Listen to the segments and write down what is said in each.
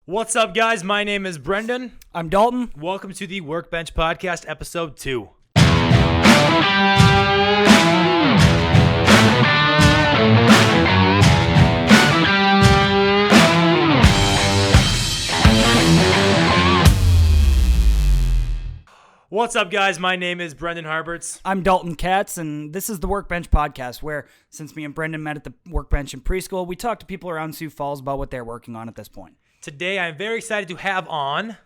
What's up, guys? My name is Brendan. I'm Dalton. Welcome to the Workbench Podcast, Episode 2. What's up, guys? My name is Brendan Harberts. I'm Dalton Katz, and this is the Workbench Podcast, where since me and Brendan met at the Workbench in preschool, we talk to people around Sioux Falls about what they're working on at this point. Today, I'm very excited to have on...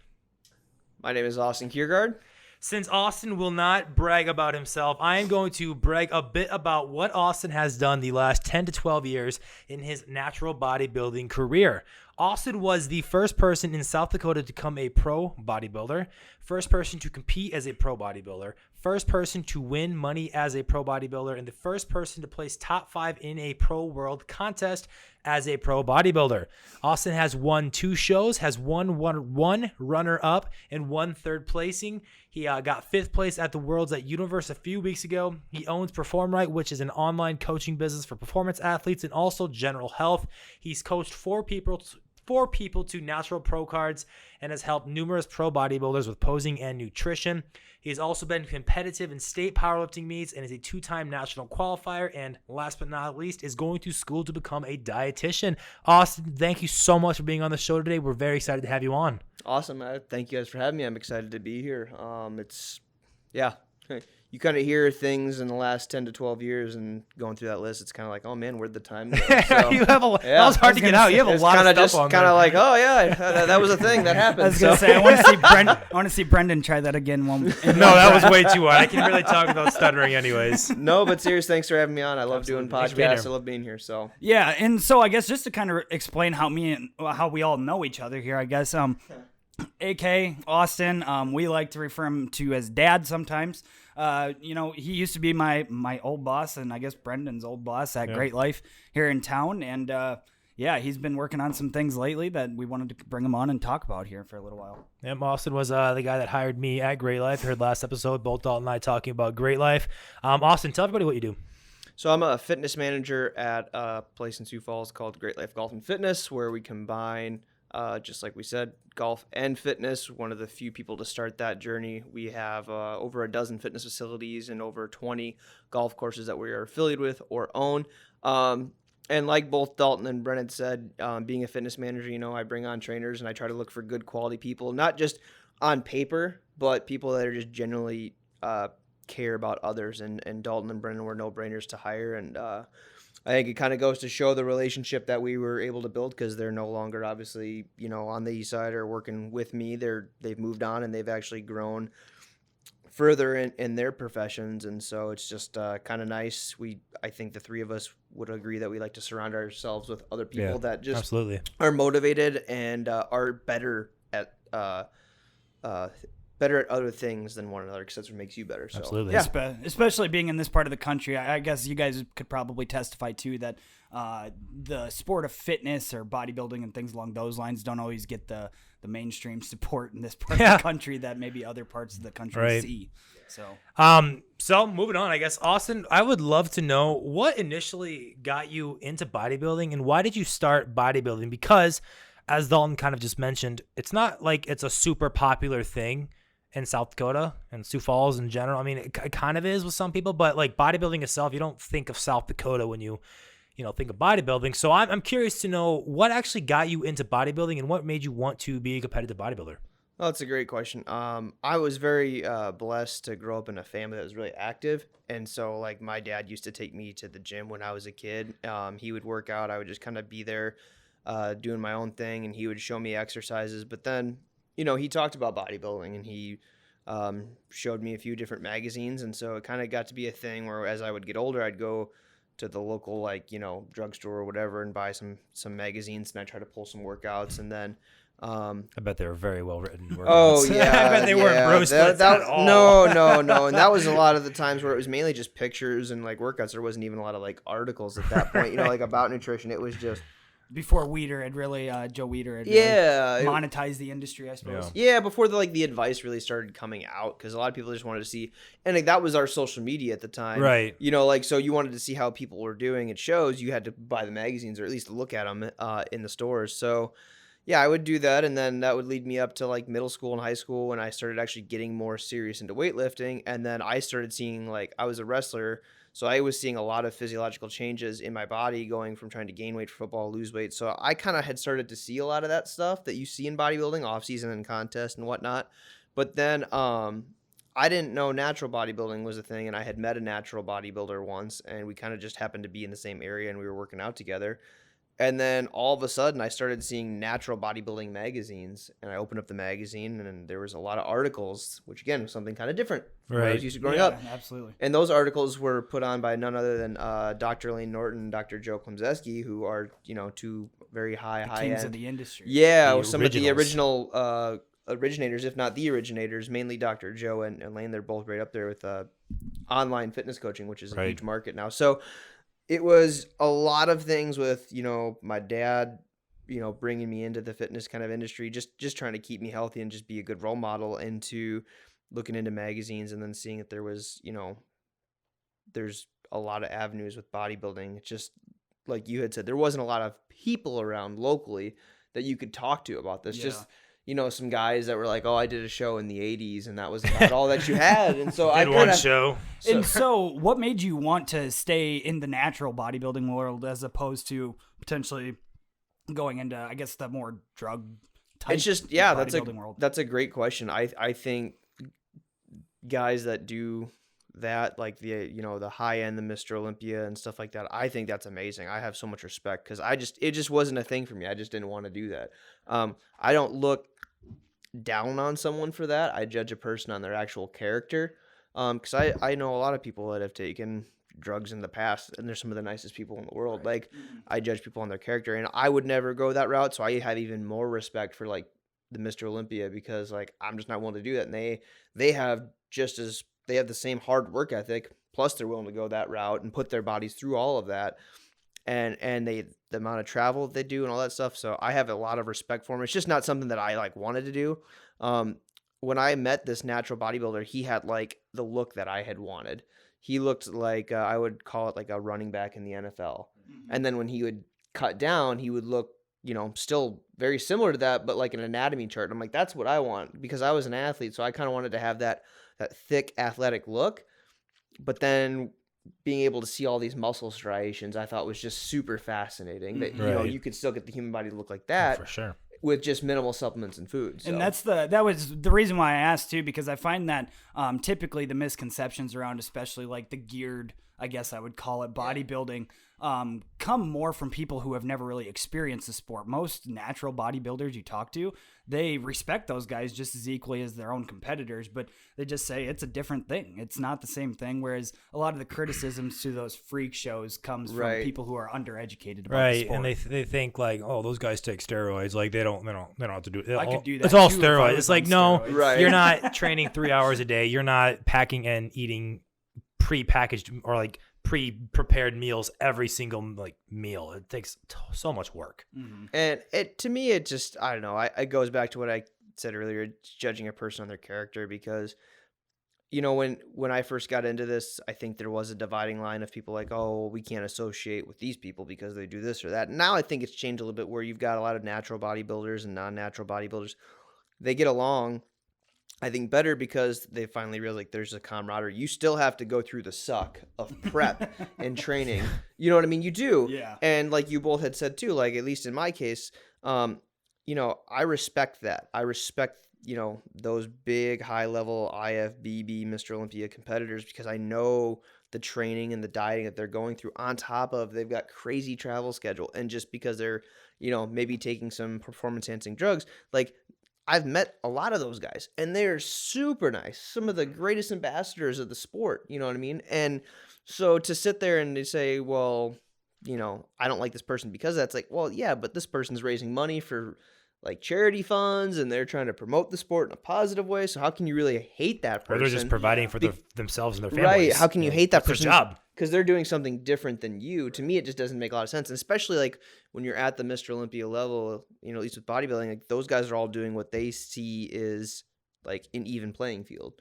My name is Kjergaard. Since Austin will not brag about himself, I am going to brag a bit about what Austin has done the last 10 to 12 years in his natural bodybuilding career. Austin was the first person in South Dakota to become a pro bodybuilder, first person to compete as a pro bodybuilder, first person to win money as a pro bodybuilder, and the first person to place top 5 in a pro world contest as a pro bodybuilder. Austin has won 2 shows, has won one runner-up, and 1 third placing. He got 5th place at the Worlds at Universe a few weeks ago. He owns Perform Right, which is an online coaching business for performance athletes and also general health. He's coached 4 people to natural pro cards and has helped numerous pro bodybuilders with posing and nutrition. He's also been competitive in state powerlifting meets and is a 2-time national qualifier. And last but not least, is going to school to become a dietitian. Austin, thank you so much for being on the show today. We're very excited to have you on. Awesome. Thank you guys for having me. I'm excited to be here. You kind of hear things in the last 10 to 12 years and going through that list, it's kind of like, oh man, where'd the time go? So, you have that was hard to get out. You have a lot of stuff on there. Kind of like, oh yeah, that was a thing that happened. I was going to say, I want to see Brendan try that again. No, that was way too hard. I can really talk about stuttering anyways. No, but seriously, thanks for having me on. I love Absolutely. doing podcasts. I love being here. So Yeah, and so I guess just to kind of explain how we all know each other here, I guess, AK, Austin, we like to refer him to as Dad sometimes. He used to be my old boss, and I guess Brendan's old boss at Great Life here in town. And he's been working on some things lately that we wanted to bring him on and talk about here for a little while. Yeah, Austin was the guy that hired me at Great Life. I heard last episode, both Dalton and I talking about Great Life. Austin, tell everybody what you do. So I'm a fitness manager at a place in Sioux Falls called Great Life Golf and Fitness, where we combine, just like we said, golf and fitness. One of the few people to start that journey. We have over a dozen fitness facilities and over 20 golf courses that we are affiliated with or own. And like both Dalton and Brennan said, being a fitness manager, I bring on trainers and I try to look for good quality people, not just on paper, but people that are just generally care about others. And Dalton and Brennan were no-brainers to hire. And I think it kind of goes to show the relationship that we were able to build, because they're no longer obviously, on the east side or working with me. They've moved on and they've actually grown further in their professions. And so it's just kind of nice. I think the 3 of us would agree that we like to surround ourselves with other people that just absolutely are motivated and are better at other things than one another, because that's what makes you better. So. Absolutely. Yeah, especially being in this part of the country. I guess you guys could probably testify too that the sport of fitness or bodybuilding and things along those lines don't always get the mainstream support in this part of the country that maybe other parts of the country see. So moving on, I guess, Austin, I would love to know what initially got you into bodybuilding and why did you start bodybuilding? Because as Dalton kind of just mentioned, it's not like it's a super popular thing in South Dakota and Sioux Falls in general. I mean, it kind of is with some people, but like bodybuilding itself, you don't think of South Dakota when you think of bodybuilding. So I'm curious to know what actually got you into bodybuilding and what made you want to be a competitive bodybuilder. Well, that's a great question. I was very blessed to grow up in a family that was really active. And so like my dad used to take me to the gym when I was a kid. He would work out. I would just kind of be there doing my own thing, and he would show me exercises. But then, he talked about bodybuilding, and he showed me a few different magazines. And so it kind of got to be a thing where as I would get older, I'd go to the local, drugstore or whatever and buy some magazines, and I try to pull some workouts. And then I bet they were very well written. Oh yeah, I bet they weren't bro splits at all. No, and that was a lot of the times where it was mainly just pictures and like workouts. There wasn't even a lot of like articles at that point, like about nutrition. It was just before Weeder had really, Joe Weeder had really monetized the industry, I suppose. Yeah, before the advice really started coming out, because a lot of people just wanted to see, and like that was our social media at the time, right? So you wanted to see how people were doing at shows. You had to buy the magazines or at least look at them in the stores. So Yeah, I would do that, and then that would lead me up to like middle school and high school when I started actually getting more serious into weightlifting, and then I started seeing like I was a wrestler, so I was seeing a lot of physiological changes in my body going from trying to gain weight for football, lose weight. So I kind of had started to see a lot of that stuff that you see in bodybuilding, off season and contest and whatnot. But then I didn't know natural bodybuilding was a thing, and I had met a natural bodybuilder once, and we kind of just happened to be in the same area, and we were working out together. And then all of a sudden, I started seeing natural bodybuilding magazines, and I opened up the magazine, and there was a lot of articles, which again was something kind of different from what I was used to growing up. Absolutely. And those articles were put on by none other than Dr. Lane Norton and Dr. Joe Klemczewski, who are two very high Kings end of the industry. Yeah, The some of the originals. original originators, if not the originators, mainly Dr. Joe and Lane. They're both right up there with online fitness coaching, which is a huge market now. So it was a lot of things with, my dad, bringing me into the fitness kind of industry, just trying to keep me healthy and just be a good role model, into looking into magazines and then seeing that there was, there's a lot of avenues with bodybuilding. It's just like you had said, there wasn't a lot of people around locally that you could talk to about this. Just, some guys that were like, oh, I did a show in the 80s and that was about all that you had. And so I one show. And so what made you want to stay in the natural bodybuilding world as opposed to potentially going into, I guess, the more drug type it's just, bodybuilding world? That's a great question. I think guys that do that, like the high end, the Mr. Olympia and stuff like that, I think that's amazing. I have so much respect because it just wasn't a thing for me. I just didn't want to do that. I don't look down on someone for that. I judge a person on their actual character. Because I know a lot of people that have taken drugs in the past, and they're some of the nicest people in the world. Like, I judge people on their character, and I would never go that route. So I have even more respect for like the Mr. Olympia, because like I'm just not willing to do that, and they have the same hard work ethic. Plus, they're willing to go that route and put their bodies through all of that, and the amount of travel they do and all that stuff. So I have a lot of respect for them. It's just not something that I like wanted to do. When I met this natural bodybuilder, he had like the look that I had wanted. He looked like I would call it like a running back in the NFL. And then when he would cut down, he would look, still very similar to that, but like an anatomy chart. I'm like, that's what I want, because I was an athlete. So I kind of wanted to have that thick athletic look. But then being able to see all these muscle striations, I thought was just super fascinating. That you could still get the human body to look like that. For sure. With just minimal supplements and food. So. And that was the reason why I asked too, because I find that typically the misconceptions around, especially like the geared, I guess I would call it, bodybuilding, come more from people who have never really experienced the sport. Most natural bodybuilders you talk to, they respect those guys just as equally as their own competitors, but they just say it's a different thing. It's not the same thing. Whereas a lot of the criticisms to those freak shows comes from people who are undereducated about the sport. And they think like, oh, those guys take steroids. Like they don't have to do it. I could do that. It's all too if I steroids. was It's like, on no, steroids. you're not training 3 hours a day. You're not packing and eating pre-packaged or like pre-prepared meals every single like meal. It takes so much work. And to me, it just, I don't know. It goes back to what I said earlier, judging a person on their character, because when I first got into this, I think there was a dividing line of people like, oh, we can't associate with these people because they do this or that. Now I think it's changed a little bit, where you've got a lot of natural bodybuilders and non-natural bodybuilders. They get along, I think, better because they finally realize like there's a camaraderie. You still have to go through the suck of prep and training. You know what I mean? You do. Yeah. And like you both had said too, like at least in my case, I respect that. I respect, those big high level IFBB Mr. Olympia competitors, because I know the training and the dieting that they're going through, on top of they've got crazy travel schedule. And just because they're, maybe taking some performance enhancing drugs, like I've met a lot of those guys and they're super nice. Some of the greatest ambassadors of the sport, you know what I mean? And so to sit there and to say, well, I don't like this person because that's like, well, yeah, but this person's raising money for like charity funds and they're trying to promote the sport in a positive way. So how can you really hate that person? Or they're just providing for themselves and their families. Right. How can you hate that person's person? Job. Because they're doing something different than you. To me, it just doesn't make a lot of sense. And especially like when you're at the Mr. Olympia level, at least with bodybuilding, like those guys are all doing what they see is like an even playing field.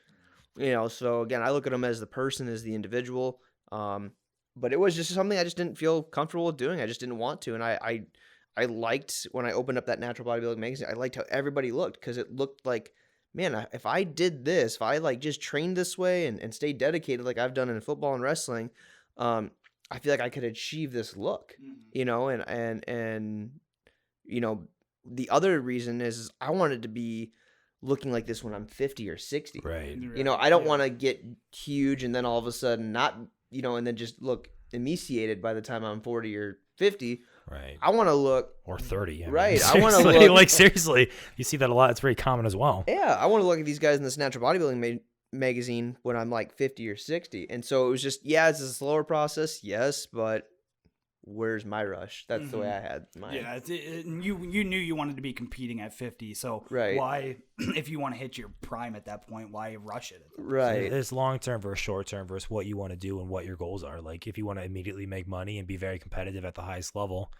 So again, I look at them as the person, as the individual. But it was just something I just didn't feel comfortable with doing. I just didn't want to. And I I liked when I opened up that Natural Bodybuilding magazine, I liked how everybody looked, because it looked like, man, if I did this, if I like just trained this way and stayed dedicated like I've done in football and wrestling, I feel like I could achieve this look, you know, and you know, the other reason is I wanted to be looking like this when I'm 50 or 60. Right. You know, I don't want to get huge and then all of a sudden not, you know, and then just look emaciated by the time I'm 40 or 50. Right. I want to look. Or 30. Right. I want to look. look. Like, seriously, you see that a lot. It's very common as well. Yeah. I want to look at these guys in this Natural Bodybuilding magazine when I'm like 50 or 60. And so it was just, yeah, it's a slower process. Yes. But where's my rush? That's the way I had mine. Yeah, you knew you wanted to be competing at 50, so Right. why, if you want to hit your prime at that point, why rush it? Right. It's long term versus short term versus what you want to do and what your goals are. Like, if you want to immediately make money and be very competitive at the highest level,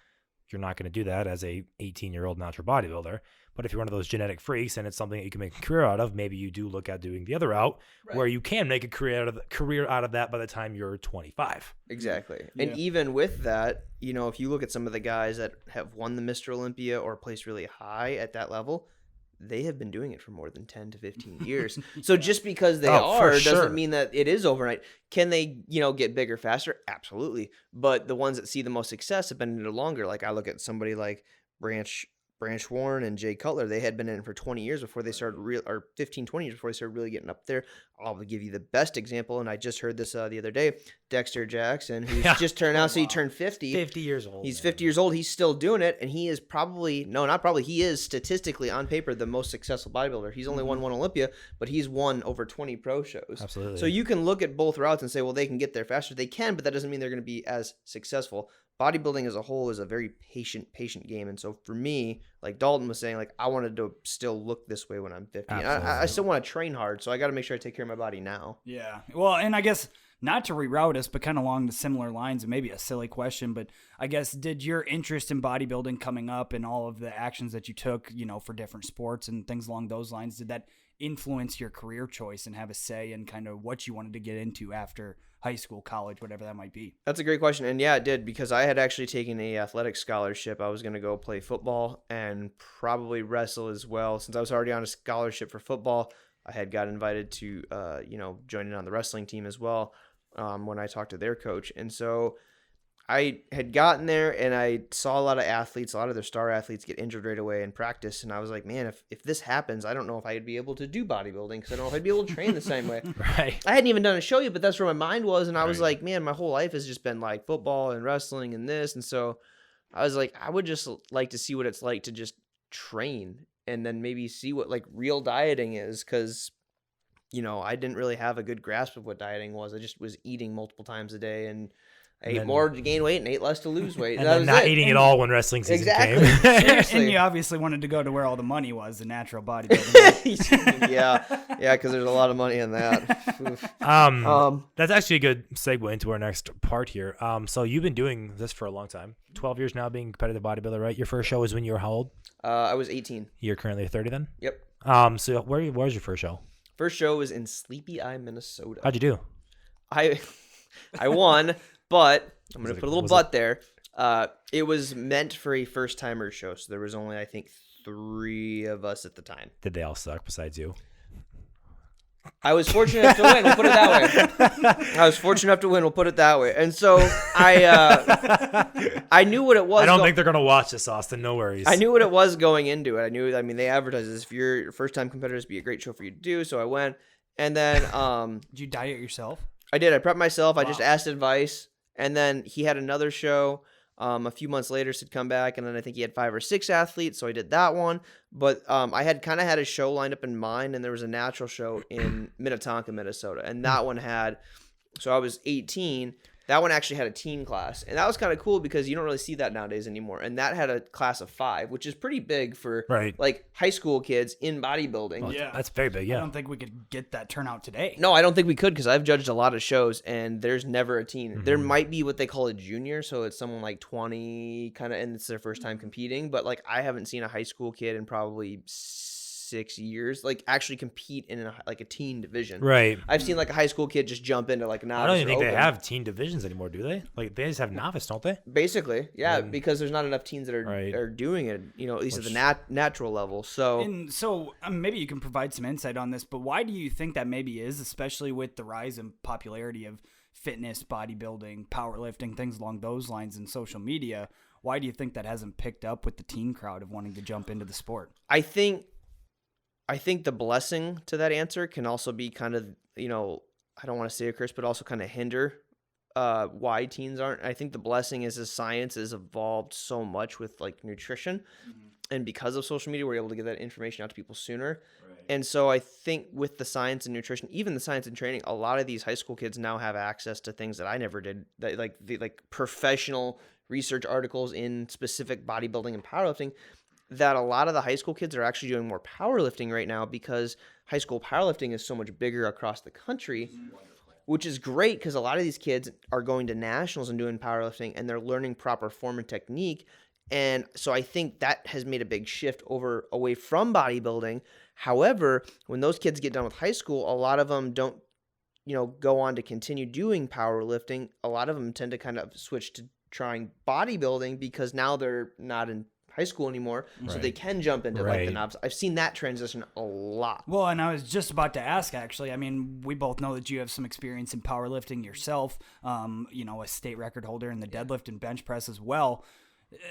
you're not going to do that as a 18-year-old natural bodybuilder. But if you're one of those genetic freaks and it's something that you can make a career out of, maybe you do look at doing the other route, where you can make a career out of that by the time you're 25. Exactly. And even with that, you know, if you look at some of the guys that have won the Mr. Olympia or placed really high at that level, they have been doing it for more than 10 to 15 years. So just because they are doesn't mean that it is overnight. Can they, you know, get bigger faster? Absolutely. But the ones that see the most success have been in it longer. Like, I look at somebody like Branch Warren and Jay Cutler. They had been in it for 20 years before they started or 15, 20 years before they started really getting up there. I'll give you the best example, and I just heard this the other day. Dexter Jackson, who's just turned out, so he turned 50. 50 years old. He's 50 years old. He's still doing it, and he is probably, no, not probably, he is statistically on paper the most successful bodybuilder. He's only won one Olympia, but he's won over 20 pro shows. Absolutely. So you can look at both routes and say, well, they can get there faster. They can, but that doesn't mean they're going to be as successful. Bodybuilding as a whole is a very patient game. And so for me, like Dalton was saying, like, I wanted to still look this way when I'm 50. And I still want to train hard, so I got to make sure I take care of my body now. Yeah. Well, and I guess not to reroute us, but kind of along the similar lines, and maybe a silly question, but I guess, did your interest in bodybuilding coming up and all of the actions that you took, you know, for different sports and things along those lines, did that influence your career choice and have a say in kind of what you wanted to get into after high school, college, whatever that might be? That's a great question. And yeah, it did, because I had actually taken a athletic scholarship. I was going to go play football and probably wrestle as well. Since I was already on a scholarship for football, I had got invited to, you know, join in on the wrestling team as well when I talked to their coach. And so I had gotten there and I saw a lot of athletes, a lot of their star athletes get injured right away in practice. And I was like, man, if this happens, I don't know if I'd be able to do bodybuilding, because I don't know if I'd be able to train the same way. Right. I hadn't even done a show yet, but that's where my mind was. And I was like, man, my whole life has just been like football and wrestling and this. And so I was like, I would just like to see what it's like to just train and then maybe see what like real dieting is. Because, you know, I didn't really have a good grasp of what dieting was. I just was eating multiple times a day, and I ate more to gain weight and ate less to lose weight. And then not eating at all when wrestling season came. Seriously. And you obviously wanted to go to where all the money was, the natural bodybuilding. yeah, because there's a lot of money in that. That's actually a good segue into our next part here. So you've been doing this for a long time, 12 years now, being a competitive bodybuilder, right? Your first show was when you were how old? I was 18. You're currently 30 then? Yep. So where was your first show? First show was in Sleepy Eye, Minnesota. How'd you do? I won, but I'm going to put a little but there. It was meant for a first-timer show, so there was only, I think, 3 of us at the time. Did they all suck besides you? I was fortunate enough to win. We'll put it that way. I was fortunate enough to win. We'll put it that way. And so I knew what it was. I don't think they're going to watch this, Austin. No worries. I knew what it was going into it. I mean, they advertised this. If you're first-time competitors, be a great show for you to do. So I went. And then Did you diet yourself? I did. I prepped myself. Wow. I just asked advice. And then he had another show a few months later to come back. And then I think he had 5 or 6 athletes. So I did that one. But I had kind of had a show lined up in mind. And there was a natural show in Minnetonka, Minnesota. And that one had, so I was 18. That one actually had a teen class. And that was kind of cool because you don't really see that nowadays anymore. And that had a class of 5, which is pretty big for like high school kids in bodybuilding. Well, yeah. That's very big, yeah. I don't think we could get that turnout today. No, I don't think we could, because I've judged a lot of shows and there's never a teen. Mm-hmm. There might be what they call a junior. So it's someone like 20 kind of, and it's their first time competing. But like I haven't seen a high school kid in probably 6 years, like actually compete in a teen division. Right. I've seen like a high school kid just jump into like novice. I don't even think open. they have teen divisions anymore, do they? Like they just have novice, don't they? Basically, yeah, because there's not enough teens that are Right. are doing it, at least at the natural level. So And so maybe you can provide some insight on this, but why do you think that maybe is, especially with the rise in popularity of fitness, bodybuilding, powerlifting, things along those lines in social media? Why do you think that hasn't picked up with the teen crowd of wanting to jump into the sport? I think the blessing to that answer can also be kind of, I don't want to say a curse, but also kind of hinder why teens aren't. I think the blessing is as science has evolved so much with like nutrition, and because of social media, we're able to get that information out to people sooner. Right. And so I think with the science and nutrition, even the science and training, a lot of these high school kids now have access to things that I never did, that like professional research articles in specific bodybuilding and powerlifting, that a lot of the high school kids are actually doing more powerlifting right now because high school powerlifting is so much bigger across the country, which is great because a lot of these kids are going to nationals and doing powerlifting and they're learning proper form and technique. And so I think that has made a big shift away from bodybuilding. However, when those kids get done with high school, a lot of them don't, go on to continue doing powerlifting. A lot of them tend to kind of switch to trying bodybuilding because now they're not in high school anymore, so they can jump into like the novice. I've seen that transition a lot. Well, and I was just about to ask, actually. I mean, we both know that you have some experience in powerlifting yourself, a state record holder in the deadlift and bench press as well.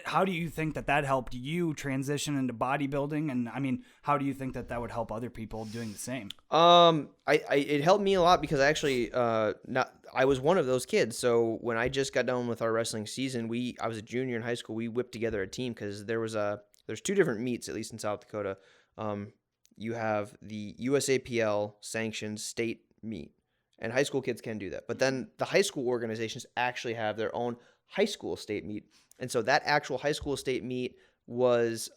How do you think that helped you transition into bodybuilding? And I mean, how do you think that would help other people doing the same? It helped me a lot because I actually, I was one of those kids. So when I just got done with our wrestling season, I was a junior in high school. We whipped together a team because there's 2 different meets, at least in South Dakota. You have the USAPL sanctioned state meet, and high school kids can do that. But then the high school organizations actually have their own high school state meet. And so that actual high school state meet was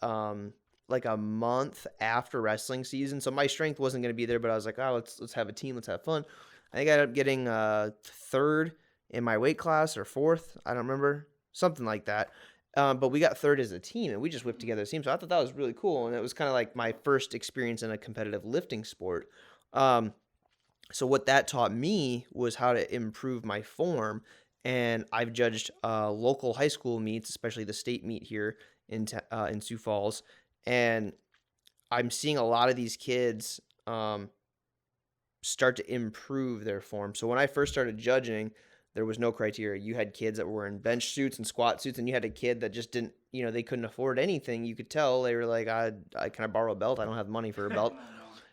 like a month after wrestling season. So my strength wasn't going to be there, but I was like, let's have a team, let's have fun. I think I ended up getting 3rd in my weight class or 4th. I don't remember, something like that. But we got 3rd as a team, and we just whipped together a team. So I thought that was really cool, and it was kind of like my first experience in a competitive lifting sport. So what that taught me was how to improve my form. And I've judged local high school meets, especially the state meet here in Sioux Falls, and I'm seeing a lot of these kids start to improve their form. So when I first started judging, there was no criteria. You had kids that were in bench suits and squat suits, and you had a kid that just didn't, they couldn't afford anything. You could tell they were like, can I borrow a belt? I don't have money for a belt.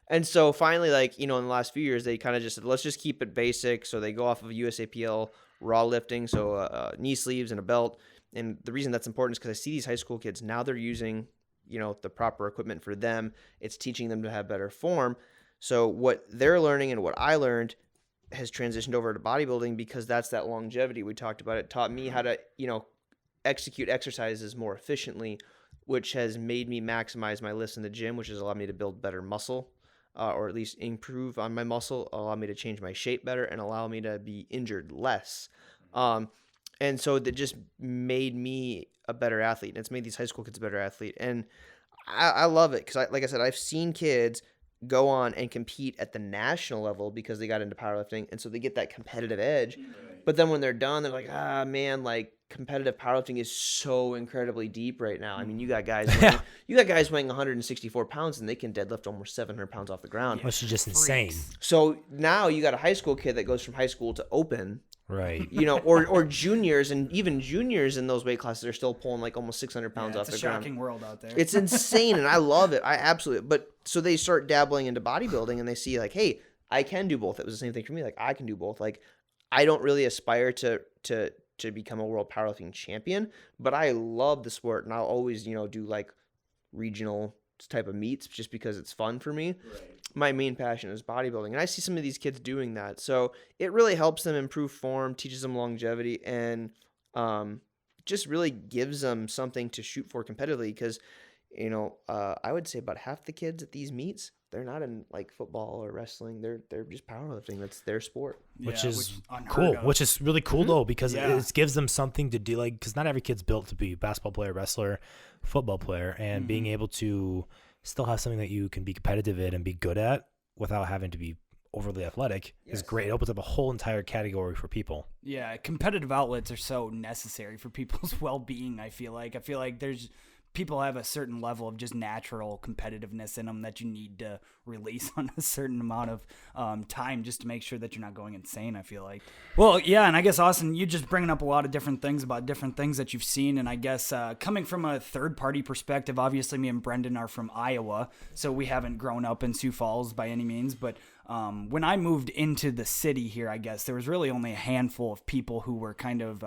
And so finally, in the last few years, they kind of just said, let's just keep it basic. So they go off of USAPL raw lifting, so knee sleeves and a belt. And the reason that's important is because I see these high school kids, now they're using, the proper equipment for them. It's teaching them to have better form. So what they're learning and what I learned has transitioned over to bodybuilding because that's that longevity we talked about. It taught me how to, execute exercises more efficiently, which has made me maximize my lifts in the gym, which has allowed me to build better muscle. Or at least improve on my muscle, allow me to change my shape better, and allow me to be injured less. And so that just made me a better athlete, and it's made these high school kids a better athlete. And I love it because, like I said, I've seen kids go on and compete at the national level because they got into powerlifting, and so they get that competitive edge. Right. But then when they're done, they're like, man, competitive powerlifting is so incredibly deep right now. I mean, you got guys weighing 164 pounds and they can deadlift almost 700 pounds off the ground. Which is just insane. So now you got a high school kid that goes from high school to open. Right. Or juniors, and even juniors in those weight classes are still pulling almost 600 pounds off the ground. It's a shocking world out there. It's insane, and I love it. I absolutely. But so they start dabbling into bodybuilding, and they see hey, I can do both. It was the same thing for me. I can do both. I don't really aspire to become a world powerlifting champion, but I love the sport, and I'll always do regional type of meets just because it's fun for me. Right. My main passion is bodybuilding, and I see some of these kids doing that. So it really helps them improve form, teaches them longevity, and just really gives them something to shoot for competitively because, I would say about half the kids at these meets, they're not in football or wrestling. They're just powerlifting. That's their sport. Which is cool. Which is really cool though, because it gives them something to do. Because not every kid's built to be a basketball player, wrestler, football player, and being able to still have something that you can be competitive in and be good at without having to be overly athletic is great. It opens up a whole entire category for people. Yeah, competitive outlets are so necessary for people's well-being, I feel like. There's people have a certain level of just natural competitiveness in them that you need to release on a certain amount of time just to make sure that you're not going insane, I feel like. Well, yeah, and I guess, Austin, you just bringing up a lot of different things about different things that you've seen, and I guess coming from a third-party perspective, obviously me and Brendan are from Iowa, so we haven't grown up in Sioux Falls by any means, but when I moved into the city here, I guess, there was really only a handful of people who were kind of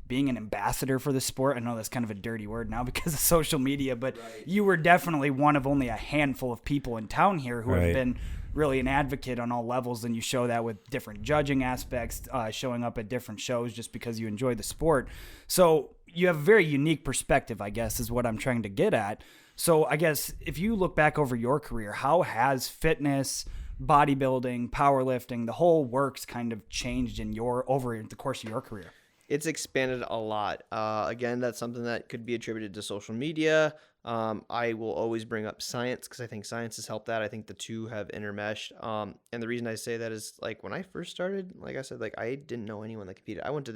being an ambassador for the sport. I know that's kind of a dirty word now because of social media, but you were definitely one of only a handful of people in town here who have been really an advocate on all levels, and you show that with different judging aspects, showing up at different shows just because you enjoy the sport. So you have a very unique perspective, I guess, is what I'm trying to get at. So I guess if you look back over your career, how has fitness, bodybuilding, powerlifting, the whole works kind of changed over the course of your career? It's expanded a lot. Again, that's something that could be attributed to social media. I will always bring up science because I think science has helped that. I think the two have intermeshed. And the reason I say that is, like, when I first started, like I said, like, I didn't know anyone that competed. I went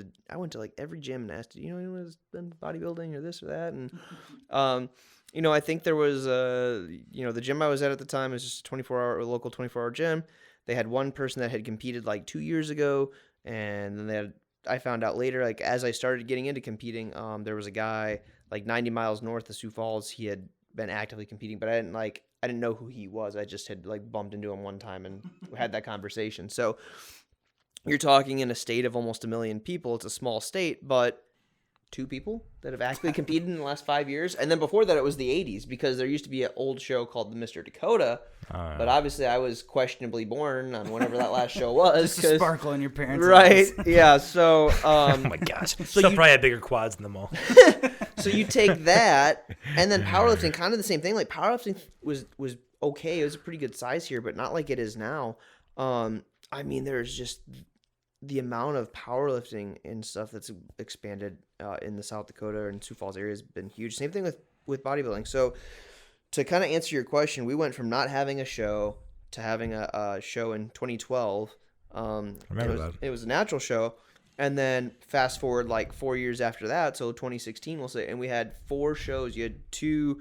to like every gym and asked, you know, anyone who's done bodybuilding or this or that? And you know, I think there was the gym I was at the time was just a local 24-hour gym. They had one person that had competed like 2 years ago, and then I found out later, like, as I started getting into competing, there was a guy like 90 miles north of Sioux Falls. He had been actively competing, but I didn't know who he was. I just had like bumped into him one time and had that conversation. So you're talking in a state of almost 1 million people. It's a small state, but 2 people that have actively competed in the last 5 years. And then before that, it was the 80s, because there used to be an old show called the Mr. Dakota. But obviously I was questionably born on whenever that last show was. Just a sparkle in your parents' right eyes. Yeah, so Oh my gosh. So probably had bigger quads than them all. so you take that, and then powerlifting, kind of the same thing. Like, powerlifting was okay. It was a pretty good size here, but not like it is now. I mean, there's just the amount of powerlifting and stuff that's expanded in the South Dakota and Sioux Falls area has been huge. Same thing with bodybuilding. So to kind of answer your question, we went from not having a show to having a show in 2012. It was a natural show. And then fast forward like 4 years after that, so 2016 we'll say, and we had 4 shows. You had 2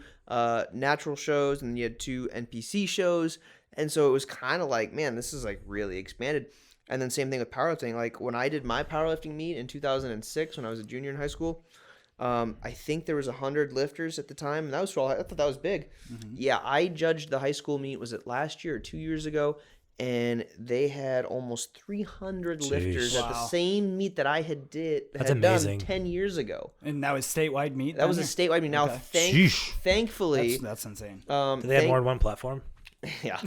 natural shows, and you had 2 NPC shows. And so it was kind of like, man, this is like really expanded. And then same thing with powerlifting. Like, when I did my powerlifting meet in 2006, when I was a junior in high school, I think there was 100 lifters at the time, and that was for all. I thought that was big. Mm-hmm. Yeah, I judged the high school meet. Was it last year or 2 years ago? And they had almost 300 lifters at the same meet that I had done 10 years ago. And that was statewide meet? That was a statewide meet. Now, thankfully... That's insane. Do they have more than one platform? Yeah.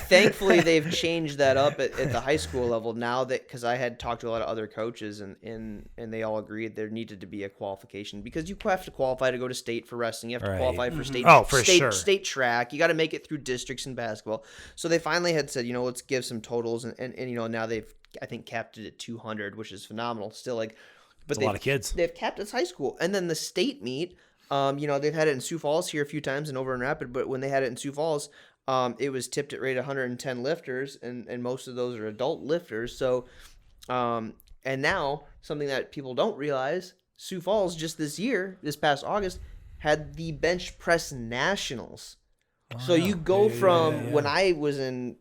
Thankfully, they've changed that up at the high school level now, that because I had talked to a lot of other coaches, and they all agreed there needed to be a qualification, because you have to qualify to go to state for wrestling. You have to qualify for state track. You got to make it through districts in basketball. So they finally had said, let's give some totals, and now they've, I think, capped it at 200, which is phenomenal. Still, like, but a lot of kids. They've capped it as high school, and then the state meet. They've had it in Sioux Falls here a few times and over in Rapid, but when they had it in Sioux Falls, it was tipped at rate 110 lifters, and most of those are adult lifters. So, and now something that people don't realize, Sioux Falls just this past August, had the bench press nationals. So you go from when I was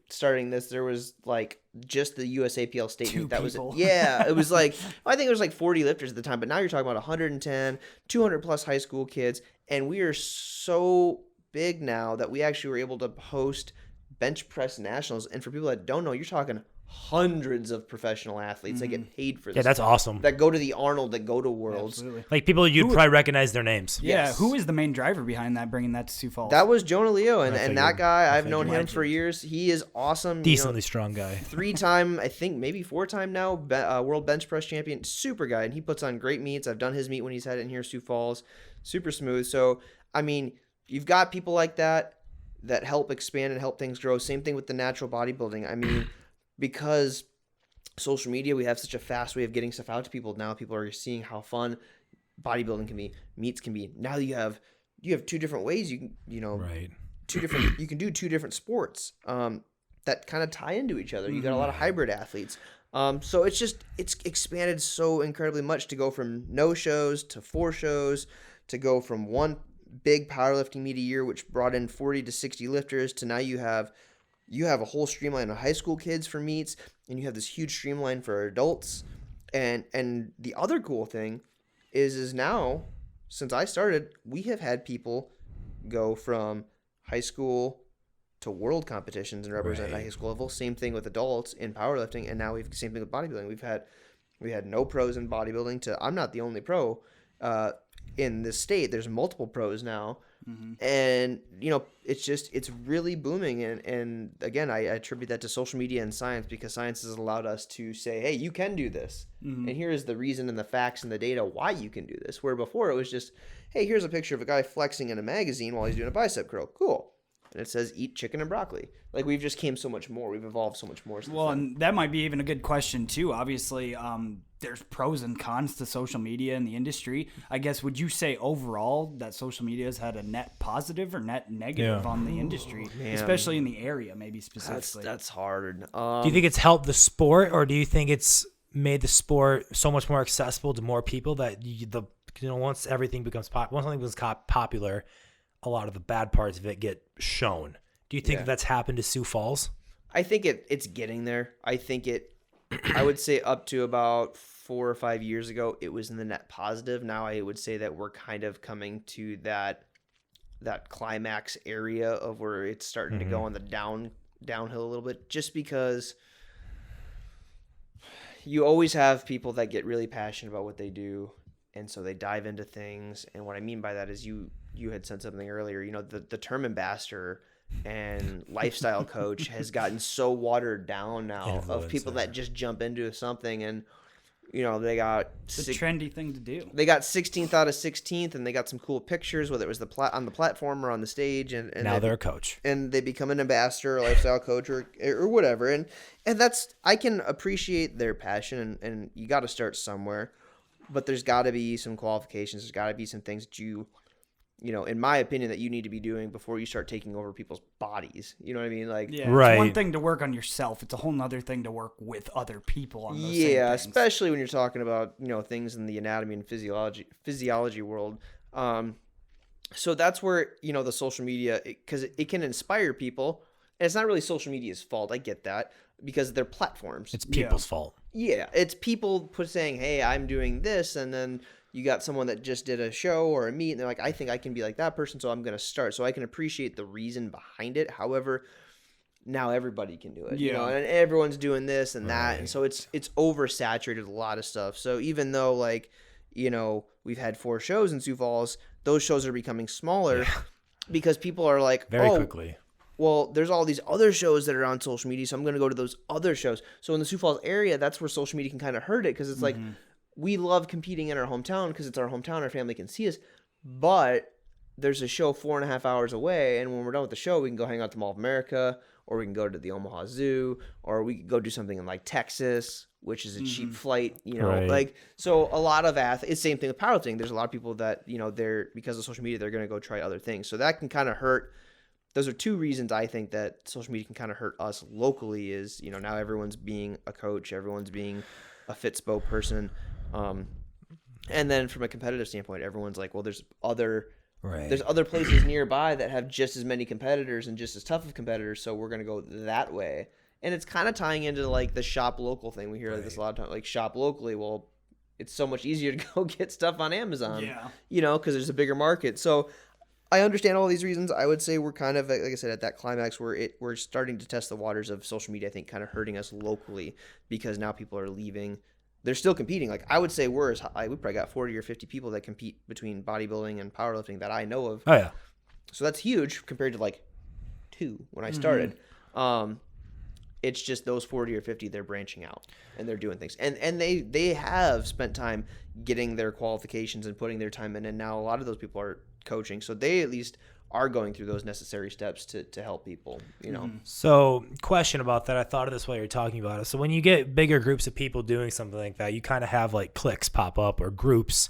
starting this, there was like just the USAPL state meet. That was it. Yeah, it was like, I think it was like 40 lifters at the time, but now you're talking about 110, 200 plus high school kids, and we are so big now that we actually were able to host bench press nationals. And for people that don't know, you're talking hundreds of professional athletes that get paid for this. Yeah, that's awesome. That go to the Arnold, that go to Worlds. Absolutely. Like, people you'd probably recognize their names. Yeah, Yes. Who is the main driver behind that, bringing that to Sioux Falls? That was Jonah Leo, and that guy, I've known him for years. He is awesome. Decently strong guy. 3-time, I think maybe 4-time now, world bench press champion. Super guy, and he puts on great meets. I've done his meet when he's had it in here, Sioux Falls. Super smooth. So, I mean, you've got people like that help expand and help things grow. Same thing with the natural bodybuilding. I mean, because social media, we have such a fast way of getting stuff out to people. Now people are seeing how fun bodybuilding can be, meets can be. Now you have you have two different ways you can, Right. you can do two different sports that kind of tie into each other. You got a lot of hybrid athletes. So it's expanded so incredibly much to go from no shows to 4 shows, to go from one big powerlifting meet a year, which brought in 40 to 60 lifters, to now you have a whole streamline of high school kids for meets, and you have this huge streamline for adults. And the other cool thing is now, since I started, we have had people go from high school to world competitions and represent Right. high school level. Same thing with adults in powerlifting, and now same thing with bodybuilding. We had no pros in bodybuilding to I'm not the only pro in this state. There's multiple pros now, and it's really booming. And again, I attribute that to social media and science, because science has allowed us to say, hey, you can do this, and here is the reason and the facts and the data why you can do this. Where before it was just, hey, here's a picture of a guy flexing in a magazine while he's doing a bicep curl. Cool. And it says eat chicken and broccoli. Like, we've just came so much more. We've evolved so much more. Well, and that might be even a good question too. Obviously, there's pros and cons to social media in the industry. I guess, would you say overall that social media has had a net positive or net negative on the industry, especially in the area, maybe specifically? That's hard. Do you think it's helped the sport, or do you think it's made the sport so much more accessible to more people that once everything becomes once something becomes popular, a lot of the bad parts of it get shown? Do you think that's happened to Sioux Falls? I think it's getting there. I think I would say up to about 4 or 5 years ago, it was in the net positive. Now I would say that we're kind of coming to that climax area of where it's starting to go on the downhill a little bit, just because you always have people that get really passionate about what they do, and so they dive into things. And what I mean by that is you had said something earlier, the term ambassador and lifestyle coach has gotten so watered down now, of people that just jump into something, and they got It's a trendy thing to do. They got 16th out of 16th, and they got some cool pictures, whether it was on the platform or on the stage, and now they're a coach, and they become an ambassador, or lifestyle coach, or whatever. And that's, I can appreciate their passion, and you got to start somewhere, but there's got to be some qualifications. There's got to be some things that in my opinion, that you need to be doing before you start taking over people's bodies. You know what I mean? Like, Yeah, Right. It's one thing to work on yourself. It's a whole nother thing to work with other people on those same yeah, things. especially when you're talking about things in the anatomy and physiology world. So that's where the social media, because it can inspire people, and it's not really social media's fault. I get that, because they're platforms. it's people's fault. Yeah, it's people saying, hey, I'm doing this, and then you got someone that just did a show or a meet, and they're like, I think I can be like that person, so I'm going to start. So I can appreciate the reason behind it. However, now everybody can do it, and everyone's doing this and that, and so it's oversaturated with a lot of stuff. So even though, like, we've had 4 shows in Sioux Falls, those shows are becoming smaller because people are like, Very quickly. Well, there's all these other shows that are on social media, so I'm going to go to those other shows. So in the Sioux Falls area, that's where social media can kind of hurt it, because it's like, we love competing in our hometown because it's our hometown, our family can see us, but there's a show 4.5 hours away, and when we're done with the show, we can go hang out at the Mall of America, or we can go to the Omaha Zoo, or we can go do something in like Texas, which is a cheap flight, Right. like, so a lot of athletes, same thing with powerlifting. There's a lot of people that, they're, because of social media, they're going to go try other things. So that can kind of hurt. Those are 2 reasons I think that social media can kind of hurt us locally, is, now everyone's being a coach, everyone's being a Fitspo person. And then from a competitive standpoint, everyone's like, well, there's other places nearby that have just as many competitors and just as tough of competitors, so we're going to go that way. And it's kind of tying into like the shop local thing. We hear like this a lot of times, like, shop locally. Well, it's so much easier to go get stuff on Amazon, because there's a bigger market. So I understand all these reasons. I would say we're kind of, like I said, at that climax where we're starting to test the waters of social media, I think, kind of hurting us locally, because now people are leaving. They're still competing. Like, I would say we probably got 40 or 50 people that compete between bodybuilding and powerlifting that I know of. Oh yeah. So that's huge compared to like 2 when I started. It's just those 40 or 50, they're branching out and they're doing things. And they have spent time getting their qualifications and putting their time in. And now a lot of those people are coaching. So they at least are going through those necessary steps to help people, So, question about that. I thought of this while you're talking about it. So when you get bigger groups of people doing something like that, you kind of have like cliques pop up or groups.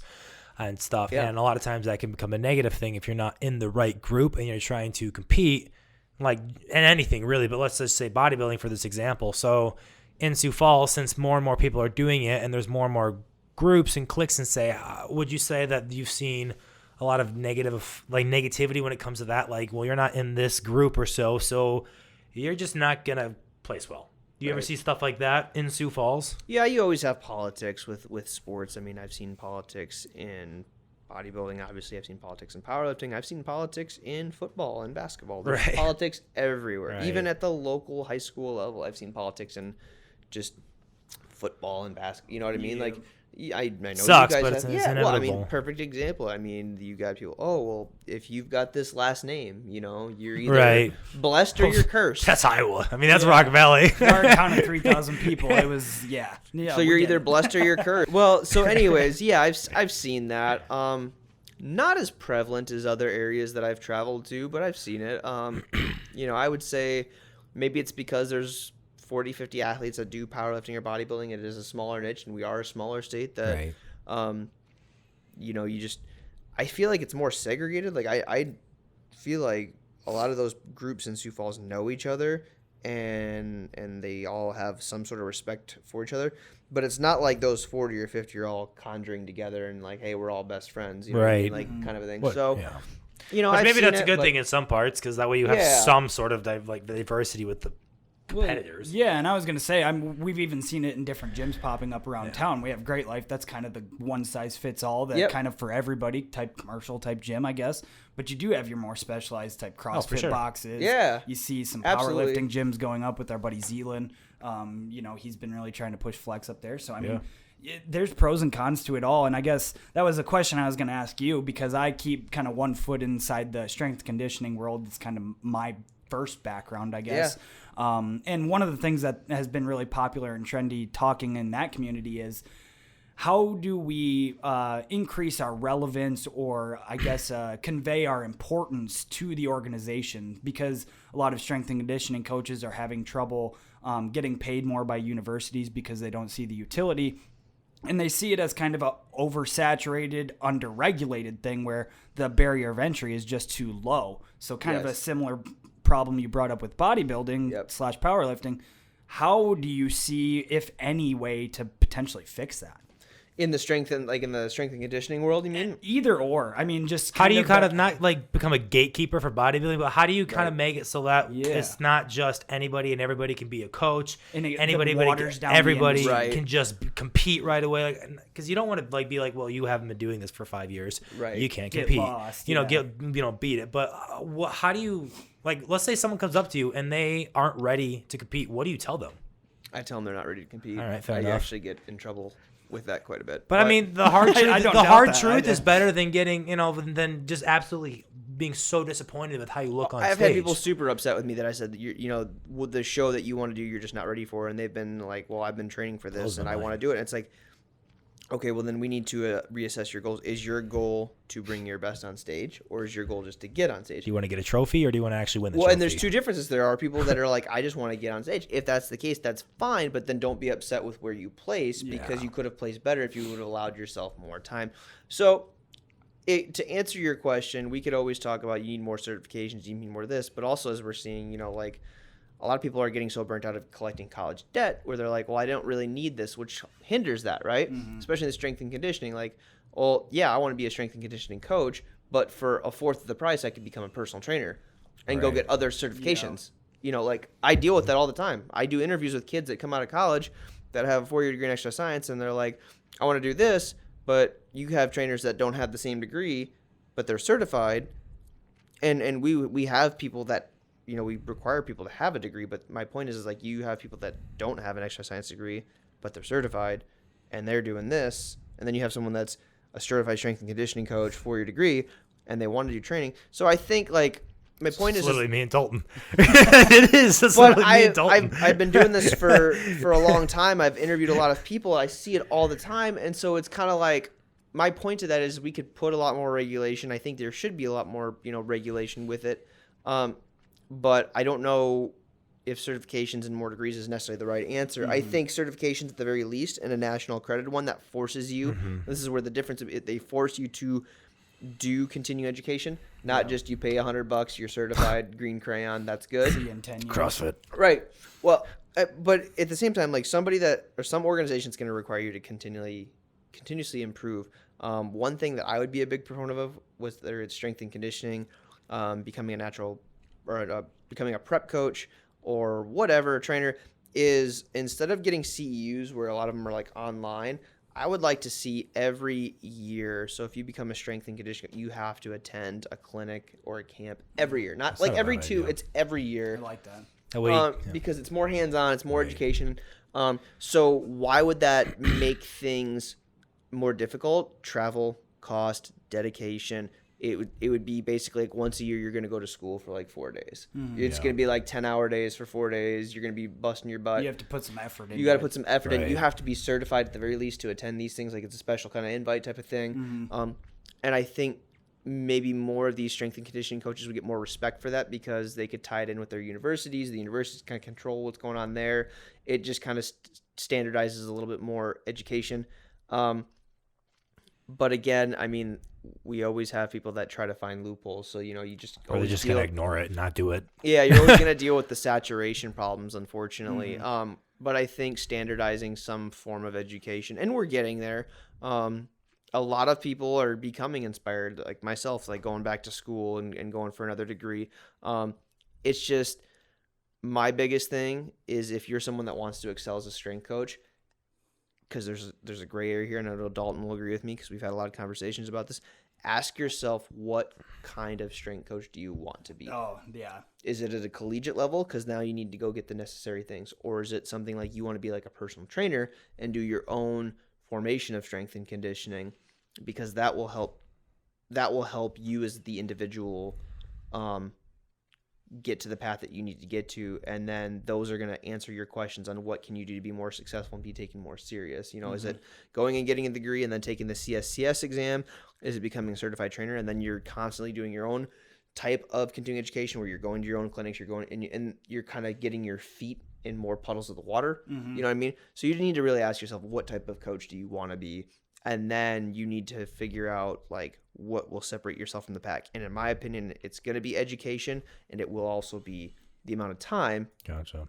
and stuff. Yeah. And a lot of times that can become a negative thing if you're not in the right group and you're trying to compete, like in anything really. But let's just say bodybuilding for this example. So in Sioux Falls, since more and more people are doing it and there's more and more groups and cliques, and say, would you say that you've seen a lot of negativity when it comes to that? Like, well, you're not in this group or so you're just not going to place well. Do you ever see stuff like that in Sioux Falls? Yeah, you always have politics with sports. I mean, I've seen politics in bodybuilding. Obviously, I've seen politics in powerlifting. I've seen politics in football and basketball. There's politics everywhere. Even at the local high school level, I've seen politics in just football and basketball. You know what I mean? Like, I know sucks, you guys but have, it's inevitable. well, I mean, perfect example. I mean, you got people, oh, well, if you've got this last name, you know, you're either blessed or you're cursed. That's Iowa. I mean, that's Rock Valley. Our town of 3,000 people. It was, so you're either blessed or you're cursed. Well, so anyways, yeah, I've seen that. Not as prevalent as other areas that I've traveled to, but I've seen it. You know, I would say maybe it's because there's 40, 50 athletes that do powerlifting or bodybuilding. It is a smaller niche, and we are a smaller state that, you know, I feel like it's more segregated. Like I feel like a lot of those groups in Sioux Falls know each other, and they all have some sort of respect for each other. But it's not like those 40 or 50 are all conjuring together and like, hey, we're all best friends, you know what I mean? Like kind of a thing. You know, maybe that's a good thing in some parts, because that way you have some sort of diversity with the competitors. Yeah, and I was going to say, we've even seen it in different gyms popping up around town. We have Great Life. That's kind of the one-size-fits-all, that kind of for everybody type commercial type gym, I guess. But you do have your more specialized type CrossFit boxes. Yeah. You see some powerlifting gyms going up with our buddy Zealand. You know, he's been really trying to push flex up there. So, I mean, there's pros and cons to it all. And I guess that was a question I was going to ask you, because I keep kind of one foot inside the strength conditioning world. It's kind of my first background, I guess. And one of the things that has been really popular and trendy talking in that community is, how do we increase our relevance, or I guess convey our importance to the organization? Because a lot of strength and conditioning coaches are having trouble getting paid more by universities because they don't see the utility. And they see it as kind of a oversaturated, underregulated thing where the barrier of entry is just too low. So kind of a similar problem you brought up with bodybuilding / powerlifting. How do you see, if any, way to potentially fix that? In the strength and conditioning world, you mean? Either or. I mean, just how do you kind of not like become a gatekeeper for bodybuilding, but how do you kind of make it so that it's not just anybody and everybody can be a coach, and everybody can just compete right away? Because you don't want to like be like, well, you haven't been doing this for 5 years, you can't compete. Lost, beat it. But how do you, like, let's say someone comes up to you and they aren't ready to compete. What do you tell them? I tell them they're not ready to compete. All right, fair enough. I actually get in trouble with that quite a bit. But I mean, the hard truth is better than getting, than just absolutely being so disappointed with how you look on stage. I've had people super upset with me that I said that with the show that you want to do, you're just not ready for, and they've been like, well, I've been training for this and I want to do it. And it's like, okay, well then we need to reassess your goals. Is your goal to bring your best on stage, or is your goal just to get on stage? Do you want to get a trophy, or do you want to actually win the trophy? Well, and there's two differences. There are people that are like, I just want to get on stage. If that's the case, that's fine, but then don't be upset with where you place, because you could have placed better if you would have allowed yourself more time. So to answer your question, we could always talk about you need more certifications, you need more of this, but also as we're seeing, like, a lot of people are getting so burnt out of collecting college debt where they're like, well, I don't really need this, which hinders that, right? Mm-hmm. Especially in the strength and conditioning. Like, well, yeah, I want to be a strength and conditioning coach, but for a fourth of the price, I could become a personal trainer and go get other certifications. Yeah. Like, I deal with that all the time. I do interviews with kids that come out of college that have a 4-year degree in exercise science, and they're like, I want to do this, but you have trainers that don't have the same degree, but they're certified. And we have people that, we require people to have a degree, but my point is like, you have people that don't have an exercise science degree, but they're certified, and they're doing this, and then you have someone that's a certified strength and conditioning coach, 4-year degree, and they want to do training. So I think, like, my point is literally me and Dalton. It is. That's but me and Dalton. I've been doing this for a long time. I've interviewed a lot of people. I see it all the time, and so it's kind of like, my point to that is we could put a lot more regulation. I think there should be a lot more, regulation with it. But I don't know if certifications and more degrees is necessarily the right answer. I think certifications at the very least, and a national accredited one that forces you. This is where the difference of it. They force you to do continuing education, not just you pay $100, you're certified, green crayon, that's good. See you in 10 years. CrossFit. Right. Well, but at the same time, like somebody that or some organization's going to require you to continuously improve. One thing that I would be a big proponent of was whether it's strength and conditioning, becoming a natural or becoming a prep coach or whatever, a trainer, is instead of getting CEUs where a lot of them are like online, I would like to see every year. So if you become a strength and conditioning, you have to attend a clinic or a camp every year. Not like every two, it's every year. I like that. Because it's more hands-on, it's more education. So why would that make things more difficult? Travel, cost, dedication. It would be basically like once a year you're going to go to school for like 4 days. It's going to be like 10-hour days for 4 days. You're going to be busting your butt. You have to put some effort in. You got to put some effort in. You have to be certified at the very least to attend these things. Like it's a special kind of invite type of thing. And I think maybe more of these strength and conditioning coaches would get more respect for that because they could tie it in with their universities. The universities kind of control what's going on there. It just kind of standardizes a little bit more education. But again, I mean, we always have people that try to find loopholes. So, you just... Or they're just going to ignore it and not do it. Yeah, you're always going to deal with the saturation problems, unfortunately. But I think standardizing some form of education, and we're getting there. A lot of people are becoming inspired, like myself, like going back to school and going for another degree. It's just my biggest thing is if you're someone that wants to excel as a strength coach, because there's a gray area here, and I know Dalton will agree with me because we've had a lot of conversations about this. Ask yourself, what kind of strength coach do you want to be? Oh, yeah. Is it at a collegiate level? Because now you need to go get the necessary things. Or is it something like you want to be like a personal trainer and do your own formation of strength and conditioning? Because that will help you as the individual get to the path that you need to get to, and then those are going to answer your questions on what can you do to be more successful and be taken more serious. Is it going and getting a degree and then taking the CSCS exam? Is it becoming a certified trainer and then you're constantly doing your own type of continuing education where you're going to your own clinics, you're going and you're kind of getting your feet in more puddles of the water? You know what I mean? So you need to really ask yourself, what type of coach do you want to be? And then you need to figure out like what will separate yourself from the pack. And in my opinion, it's going to be education, and it will also be the amount of time. Gotcha.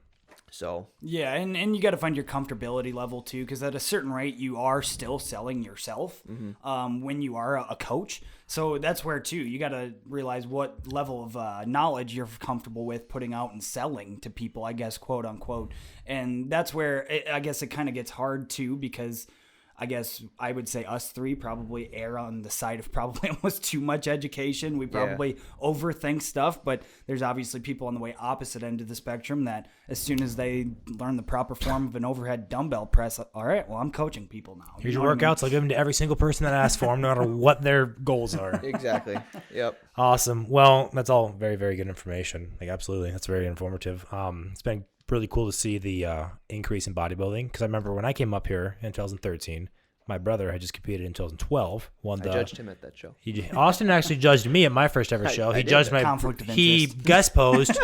So yeah, and you got to find your comfortability level too, because at a certain rate, you are still selling yourself when you are a coach. So that's where too you got to realize what level of knowledge you're comfortable with putting out and selling to people, I guess, quote unquote. And that's where I guess it kind of gets hard too, because I guess I would say us three probably err on the side of probably almost too much education. We probably overthink stuff, but there's obviously people on the way opposite end of the spectrum that as soon as they learn the proper form of an overhead dumbbell press, all right, well, I'm coaching people now. Here's your workouts. I'll give them to every single person that asks for them, no matter what their goals are. Exactly. Yep. Awesome. Well, that's all very, very good information. Like, absolutely. That's very informative. It's been really cool to see the increase in bodybuilding, because I remember when I came up here in 2013, my brother had just competed in 2012. I judged him at that show. Austin actually judged me at my first ever show. He judged my conflict of he interest. guest posed.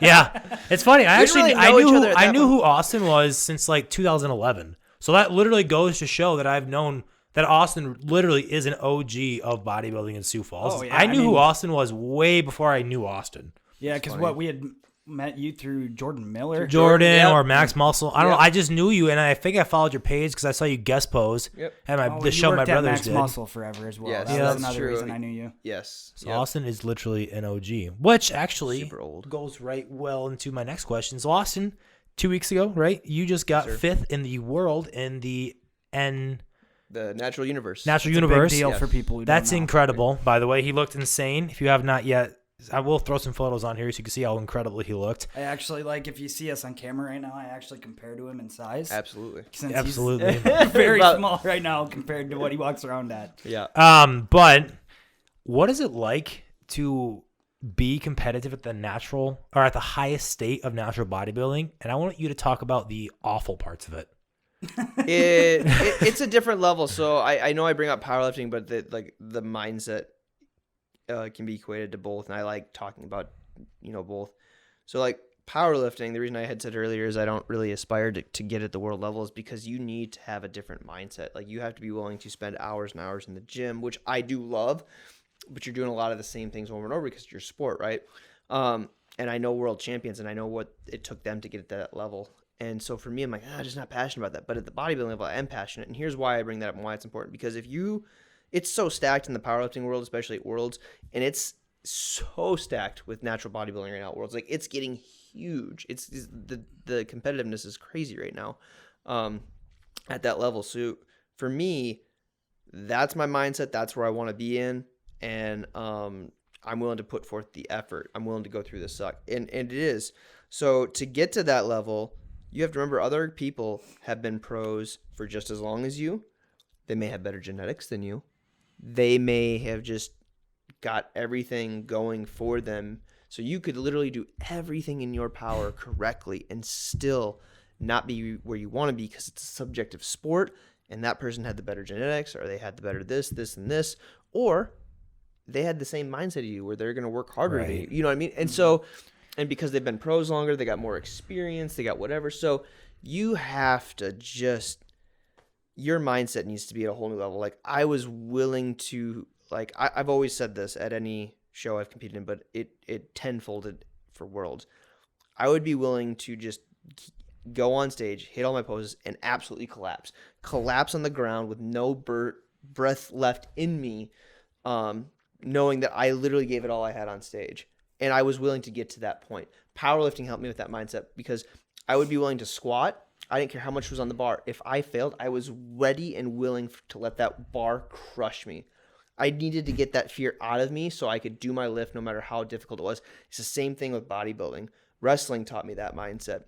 Yeah, it's funny. I knew who Austin was since like 2011. So that literally goes to show that I've known that Austin literally is an OG of bodybuilding in Sioux Falls. Oh, yeah, I knew who Austin was way before I knew Austin. Yeah, because we had met you through Jordan Miller. Jordan or Max Muscle. I don't know. I just knew you, and I think I followed your page because I saw you guest pose at the show my brothers Max did. Muscle forever as well. Yes, that was that's another true. reason I knew you. Yes. So Austin is literally an OG, which actually super old. Goes right well into my next question. So Austin, 2 weeks ago, right? You just got fifth in the world in the Natural Universe. Natural It's Universe. a big deal for people who That's don't know. incredible. By the way, he looked insane. If you have not yet, I will throw some photos on here so you can see how incredible he looked. I actually, if you see us on camera right now, I actually compare to him in size. Absolutely. Since Absolutely. He's very small right now compared to what he walks around at. Yeah. But what is it like to be competitive at the natural or at the highest state of natural bodybuilding? And I want you to talk about the awful parts of it. It's a different level. So I know I bring up powerlifting, but the mindset can be equated to both, and I like talking about both. So powerlifting, the reason I had said earlier is I don't really aspire to get at the world level is because you need to have a different mindset. Like you have to be willing to spend hours and hours in the gym, which I do love, but you're doing a lot of the same things over and over because it's your sport, right? And I know world champions and I know what it took them to get at that level. And so for me, I'm like, I'm just not passionate about that. But at the bodybuilding level, I am passionate. And here's why I bring that up and why it's important. Because it's so stacked in the powerlifting world, especially at Worlds, and it's so stacked with natural bodybuilding right now at Worlds. Like it's getting huge. It's the competitiveness is crazy right now at that level. So for me, that's my mindset. That's where I want to be in. And I'm willing to put forth the effort. I'm willing to go through the suck. And it is. So to get to that level, you have to remember other people have been pros for just as long as you. They may have better genetics than you. They may have just got everything going for them. So you could literally do everything in your power correctly and still not be where you want to be because it's a subjective sport and that person had the better genetics or they had the better this, and this, or they had the same mindset as you where they're going to work harder than you. You know what I mean? And so, and because they've been pros longer, they got more experience, they got whatever. So you have to just, your mindset needs to be at a whole new level. Like I was willing to, like I've always said this at any show I've competed in, but it tenfolded for Worlds. I would be willing to just go on stage, hit all my poses, and absolutely collapse on the ground with no breath left in me, knowing that I literally gave it all I had on stage. And I was willing to get to that point. Powerlifting helped me with that mindset because I would be willing to squat. I didn't care how much was on the bar. If I failed, I was ready and willing to let that bar crush me. I needed to get that fear out of me so I could do my lift no matter how difficult it was. It's the same thing with bodybuilding. Wrestling taught me that mindset.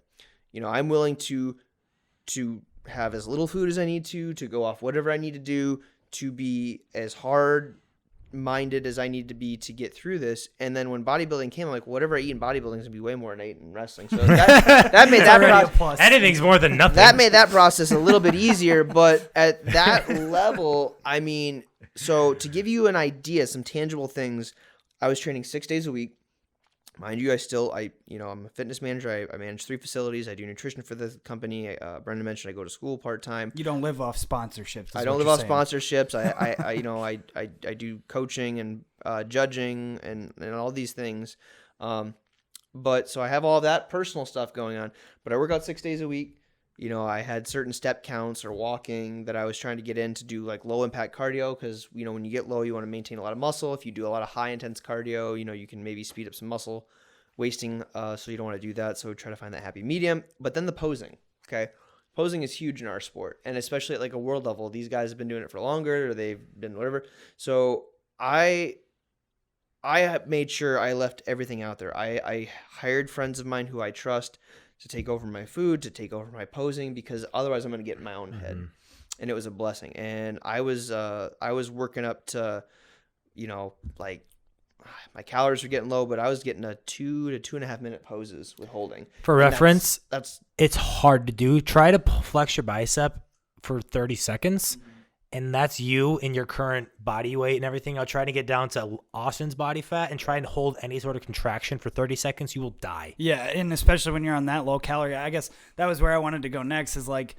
You know, I'm willing to have as little food as I need to go off whatever I need to do, to be as hard-minded as I need to be to get through this. And then when bodybuilding came, I'm like, whatever I eat in bodybuilding is going to be way more than I eat in wrestling. So that made that process, anything's more than nothing. That made that process a little bit easier. But at that level, I mean, so to give you an idea, some tangible things, I was training 6 days a week. Mind you, I'm a fitness manager. I manage 3 facilities. I do nutrition for the company. Brendan mentioned I go to school part-time. You don't live off sponsorships. I don't live off sponsorships. I do coaching and judging and all these things. But so I have all that personal stuff going on, but I work out 6 days a week. You know, I had certain step counts or walking that I was trying to get in to do like low impact cardio because, you know, when you get low, you want to maintain a lot of muscle. If you do a lot of high intense cardio, you know, you can maybe speed up some muscle wasting. So you don't want to do that. So try to find that happy medium. But then the posing, okay? Posing is huge in our sport. And especially at like a world level, these guys have been doing it for longer or they've been whatever. So I made sure I left everything out there. I hired friends of mine who I trust to take over my food, to take over my posing, because otherwise I'm going to get in my own head. And it was a blessing. And I was working up to, you know, like my calories were getting low, but I was getting a 2 to 2.5 minute poses with holding. For reference, it's hard to do. Try to flex your bicep for 30 seconds. And that's you in your current body weight and everything. I'll try to get down to Austin's body fat and try and hold any sort of contraction for 30 seconds. You will die. Yeah, and especially when you're on that low calorie. I guess that was where I wanted to go next is like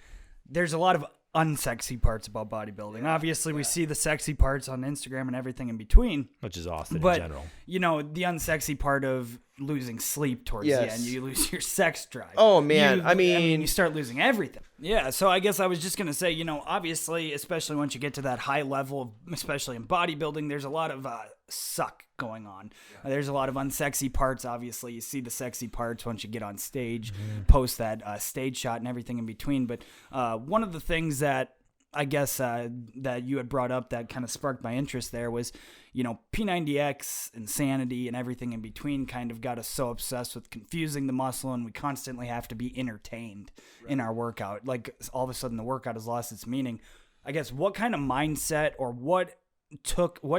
there's a lot of unsexy parts about bodybuilding. Obviously, we see the sexy parts on Instagram and everything in between. Which is Austin in general. You know, the unsexy part of losing sleep towards the end. You lose your sex drive. Oh, man. I mean, you start losing everything. Yeah, so I guess I was just going to say, you know, obviously, especially once you get to that high level, especially in bodybuilding, there's a lot of suck going on. There's a lot of unsexy parts, obviously. You see the sexy parts once you get on stage, post that stage shot and everything in between. But one of the things that I guess that you had brought up that kind of sparked my interest there was, you know, P90X, insanity, and everything in between kind of got us so obsessed with confusing the muscle, and we constantly have to be entertained in our workout. Like all of a sudden the workout has lost its meaning. I guess what kind of mindset or what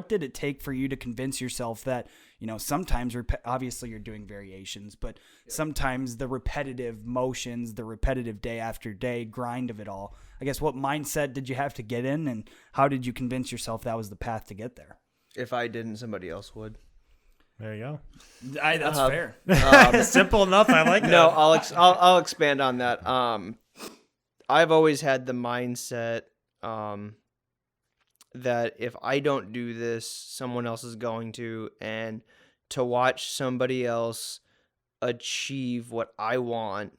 did it take for you to convince yourself that, you know, sometimes obviously you're doing variations, but sometimes the repetitive motions, the repetitive day after day grind of it all, I guess what mindset did you have to get in, and how did you convince yourself that was the path to get there? If I didn't, somebody else would. There you go. That's fair. Simple enough. I like that. No, I'll expand on that. I've always had the mindset that if I don't do this, someone else is going to, and to watch somebody else achieve what I want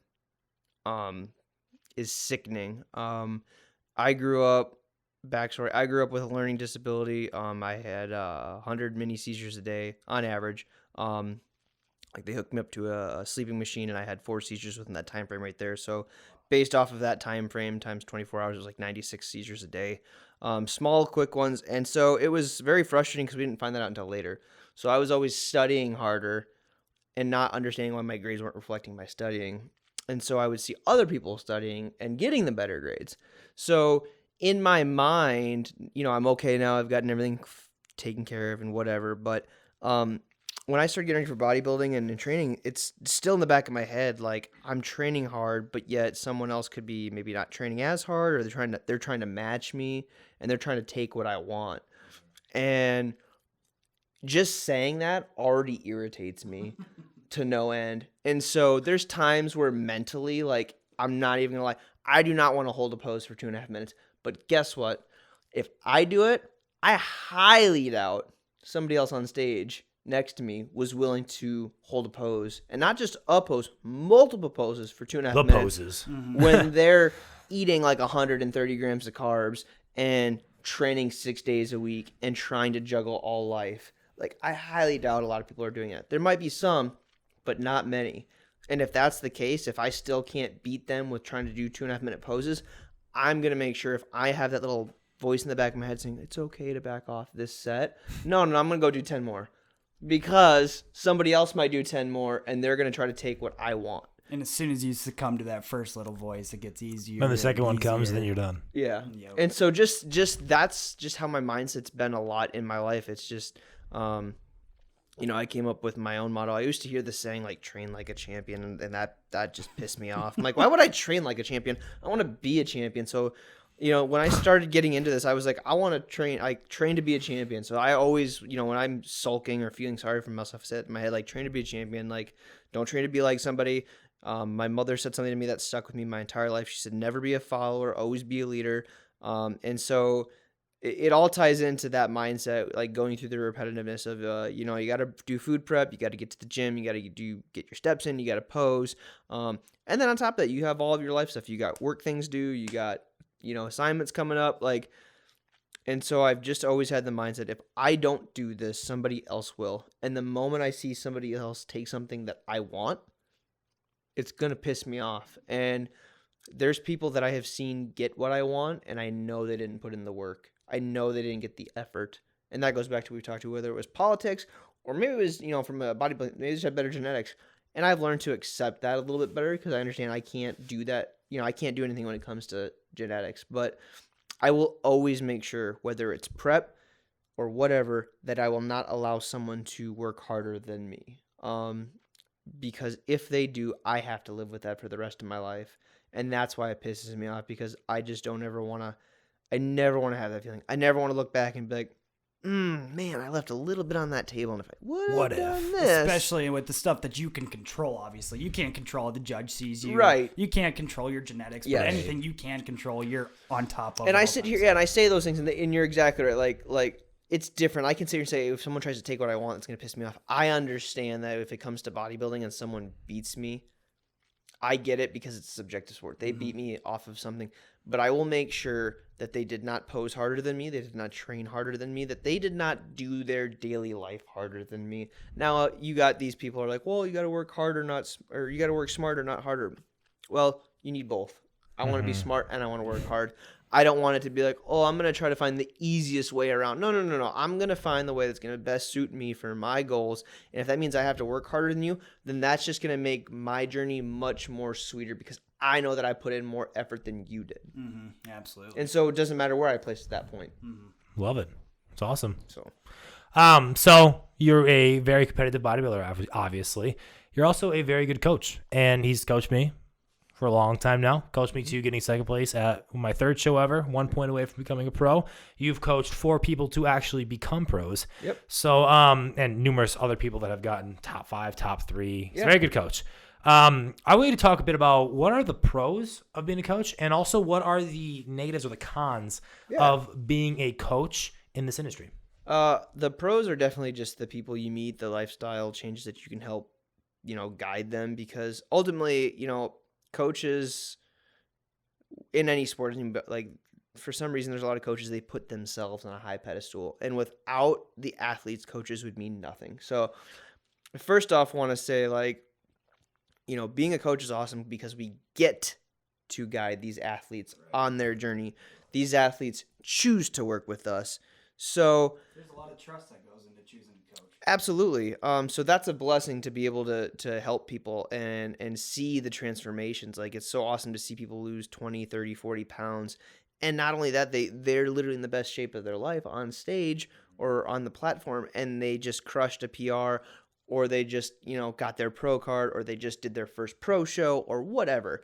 is sickening. I grew up with a learning disability. I had 100 mini seizures a day on average. Like they hooked me up to a sleeping machine, and I had 4 seizures within that time frame right there. So based off of that time frame times 24 hours, it was like 96 seizures a day. Small, quick ones. And so it was very frustrating because we didn't find that out until later. So I was always studying harder and not understanding why my grades weren't reflecting my studying. And so I would see other people studying and getting the better grades. So in my mind, I'm okay now. I've gotten everything taken care of and whatever. But when I started getting ready for bodybuilding and training, it's still in the back of my head. Like I'm training hard, but yet someone else could be maybe not training as hard, or they're trying to match me, and they're trying to take what I want. And just saying that already irritates me to no end. And so there's times where mentally, like, I'm not even gonna lie, I do not want to hold a pose for 2.5 minutes. But guess what? If I do it, I highly doubt somebody else on stage next to me was willing to hold a pose, and not just a pose, multiple poses for 2.5 minutes. The poses. When they're eating like 130 grams of carbs and training 6 days a week and trying to juggle all life. Like, I highly doubt a lot of people are doing that. There might be some, but not many. And if that's the case, if I still can't beat them with trying to do 2.5 minute poses, I'm going to make sure if I have that little voice in the back of my head saying, it's okay to back off this set. No, I'm going to go do 10 more. Because somebody else might do 10 more, and they're going to try to take what I want. And as soon as you succumb to that first little voice, it gets easier. When the second one comes, then you're done. Yeah. Yep. And so just that's just how my mindset's been a lot in my life. It's just, I came up with my own motto. I used to hear the saying, like, train like a champion, and that just pissed me off. I'm like, why would I train like a champion? I want to be a champion. So, when I started getting into this, I was like, I want to train. I train to be a champion. So I always, when I'm sulking or feeling sorry for myself, I said in my head, like, train to be a champion. Like, don't train to be like somebody. My mother said something to me that stuck with me my entire life. She said, never be a follower, always be a leader. And so it all ties into that mindset, like going through the repetitiveness of, you got to do food prep, you got to get to the gym, you got to get your steps in, you got to pose. And then on top of that, you have all of your life stuff. You got work things due, you got, assignments coming up, and so I've just always had the mindset, if I don't do this, somebody else will. And the moment I see somebody else take something that I want, it's going to piss me off. And there's people that I have seen get what I want, and I know they didn't put in the work. I know they didn't get the effort. And that goes back to what we talked to, whether it was politics or maybe it was, from a bodybuilding, maybe they just had better genetics. And I've learned to accept that a little bit better because I understand I can't do that. I can't do anything when it comes to genetics, but I will always make sure, whether it's prep or whatever, that I will not allow someone to work harder than me. Because if they do, I have to live with that for the rest of my life. And that's why it pisses me off, because I just don't ever want to, I never want to have that feeling. I never want to look back and be like, man, I left a little bit on that table, and if I would have done this. Especially with the stuff that you can control, obviously. You can't control how the judge sees you. Right. You can't control your genetics, but anything you can control, you're on top of. And I sit here, and I say those things, and you're exactly right. Like it's different. I can sit here and say, if someone tries to take what I want, it's going to piss me off. I understand that if it comes to bodybuilding and someone beats me, I get it because it's a subjective sport. They beat me off of something, but I will make sure that they did not pose harder than me. They did not train harder than me, that they did not do their daily life harder than me. Now, you got these people who are like, well, you got to work harder, or you got to work smarter, not harder. Well, you need both. I want to be smart and I want to work hard. I don't want it to be like, oh, I'm going to try to find the easiest way around. No. I'm going to find the way that's going to best suit me for my goals. And if that means I have to work harder than you, then that's just going to make my journey much more sweeter, because I know that I put in more effort than you did. Mm-hmm. Absolutely. And so it doesn't matter where I place at that point. Mm-hmm. Love it. It's awesome. So you're a very competitive bodybuilder, obviously. You're also a very good coach, and he's coached me for a long time now. Coached me to getting second place at my third show ever, 1 point away from becoming a pro. You've coached 4 people to actually become pros. Yep. So, and numerous other people that have gotten top 5, top 3. He's a very good coach. I want you to talk a bit about what are the pros of being a coach, and also what are the negatives or the cons of being a coach in this industry. The pros are definitely just the people you meet, the lifestyle changes that you can help, guide them, because ultimately, coaches in any sport, like for some reason, there's a lot of coaches, they put themselves on a high pedestal, and without the athletes, coaches would mean nothing. So first off, I want to say, like, being a coach is awesome because we get to guide these athletes on their journey. These athletes choose to work with us. So there's a lot of trust that goes into choosing to coach. Absolutely. So that's a blessing to be able to help people and see the transformations. Like, it's so awesome to see people lose 20, 30, 40 pounds. And not only that, they're literally in the best shape of their life on stage or on the platform, and they just crushed a PR, or they just, got their pro card, or they just did their first pro show, or whatever.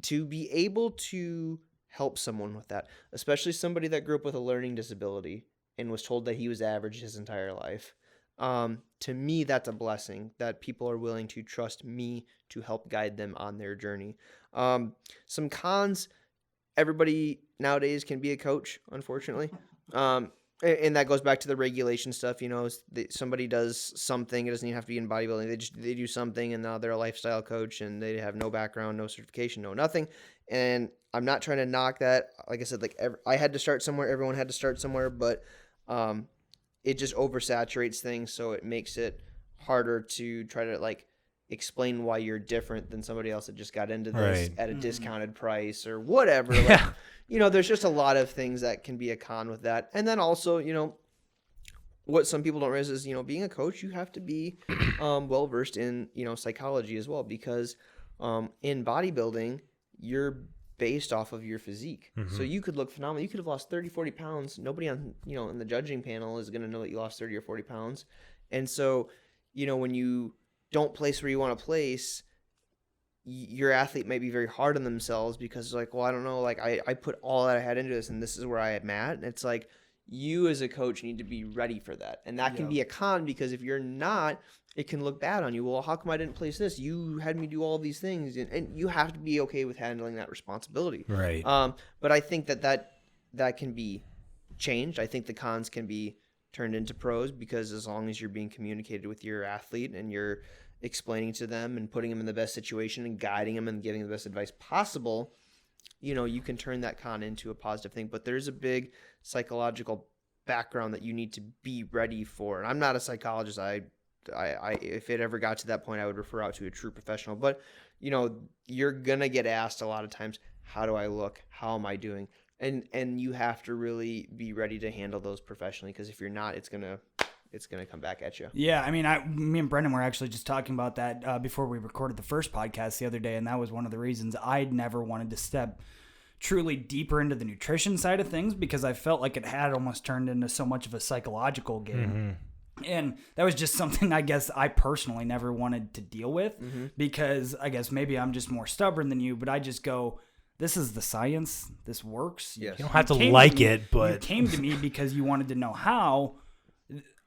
To be able to help someone with that, especially somebody that grew up with a learning disability and was told that he was average his entire life. To me, that's a blessing that people are willing to trust me to help guide them on their journey. Some cons, everybody nowadays can be a coach, unfortunately. And that goes back to the regulation stuff. Somebody does something, it doesn't even have to be in bodybuilding. They do something, and now they're a lifestyle coach, and they have no background, no certification, no nothing. And I'm not trying to knock that. Like I said, I had to start somewhere. Everyone had to start somewhere, but it just oversaturates things, so it makes it harder to try to explain why you're different than somebody else that just got into this at a discounted price or whatever. There's just a lot of things that can be a con with that. And then also, what some people don't realize is, being a coach, you have to be well-versed in, psychology as well, because in bodybuilding, you're based off of your physique. Mm-hmm. So you could look phenomenal. You could have lost 30, 40 pounds. Nobody on, in the judging panel is going to know that you lost 30 or 40 pounds. And so, when you don't place where you want to place, your athlete might be very hard on themselves because I don't know, I put all that I had into this, and this is where I am at. And it's like, you as a coach need to be ready for that. And that can be a con, because if you're not, it can look bad on you. Well, how come I didn't place this? You had me do all these things, and you have to be okay with handling that responsibility. Right. But I think that can be changed. I think the cons can be turned into pros, because as long as you're being communicated with your athlete and you're explaining to them and putting them in the best situation and guiding them and giving the best advice possible, you can turn that con into a positive thing. But there's a big psychological background that you need to be ready for. And I'm not a psychologist. I if it ever got to that point, I would refer out to a true professional. But, you're going to get asked a lot of times, how do I look? How am I doing? And you have to really be ready to handle those professionally, because if you're not, it's going to come back at you. Yeah, I mean, me and Brendan were actually just talking about that before we recorded the first podcast the other day, and that was one of the reasons I never wanted to step truly deeper into the nutrition side of things, because I felt like it had almost turned into so much of a psychological game. Mm-hmm. And that was just something I guess I personally never wanted to deal with, because I guess maybe I'm just more stubborn than you, but I just go, this is the science. This works. Yes. You don't have to like it, but... You came to me because you wanted to know how.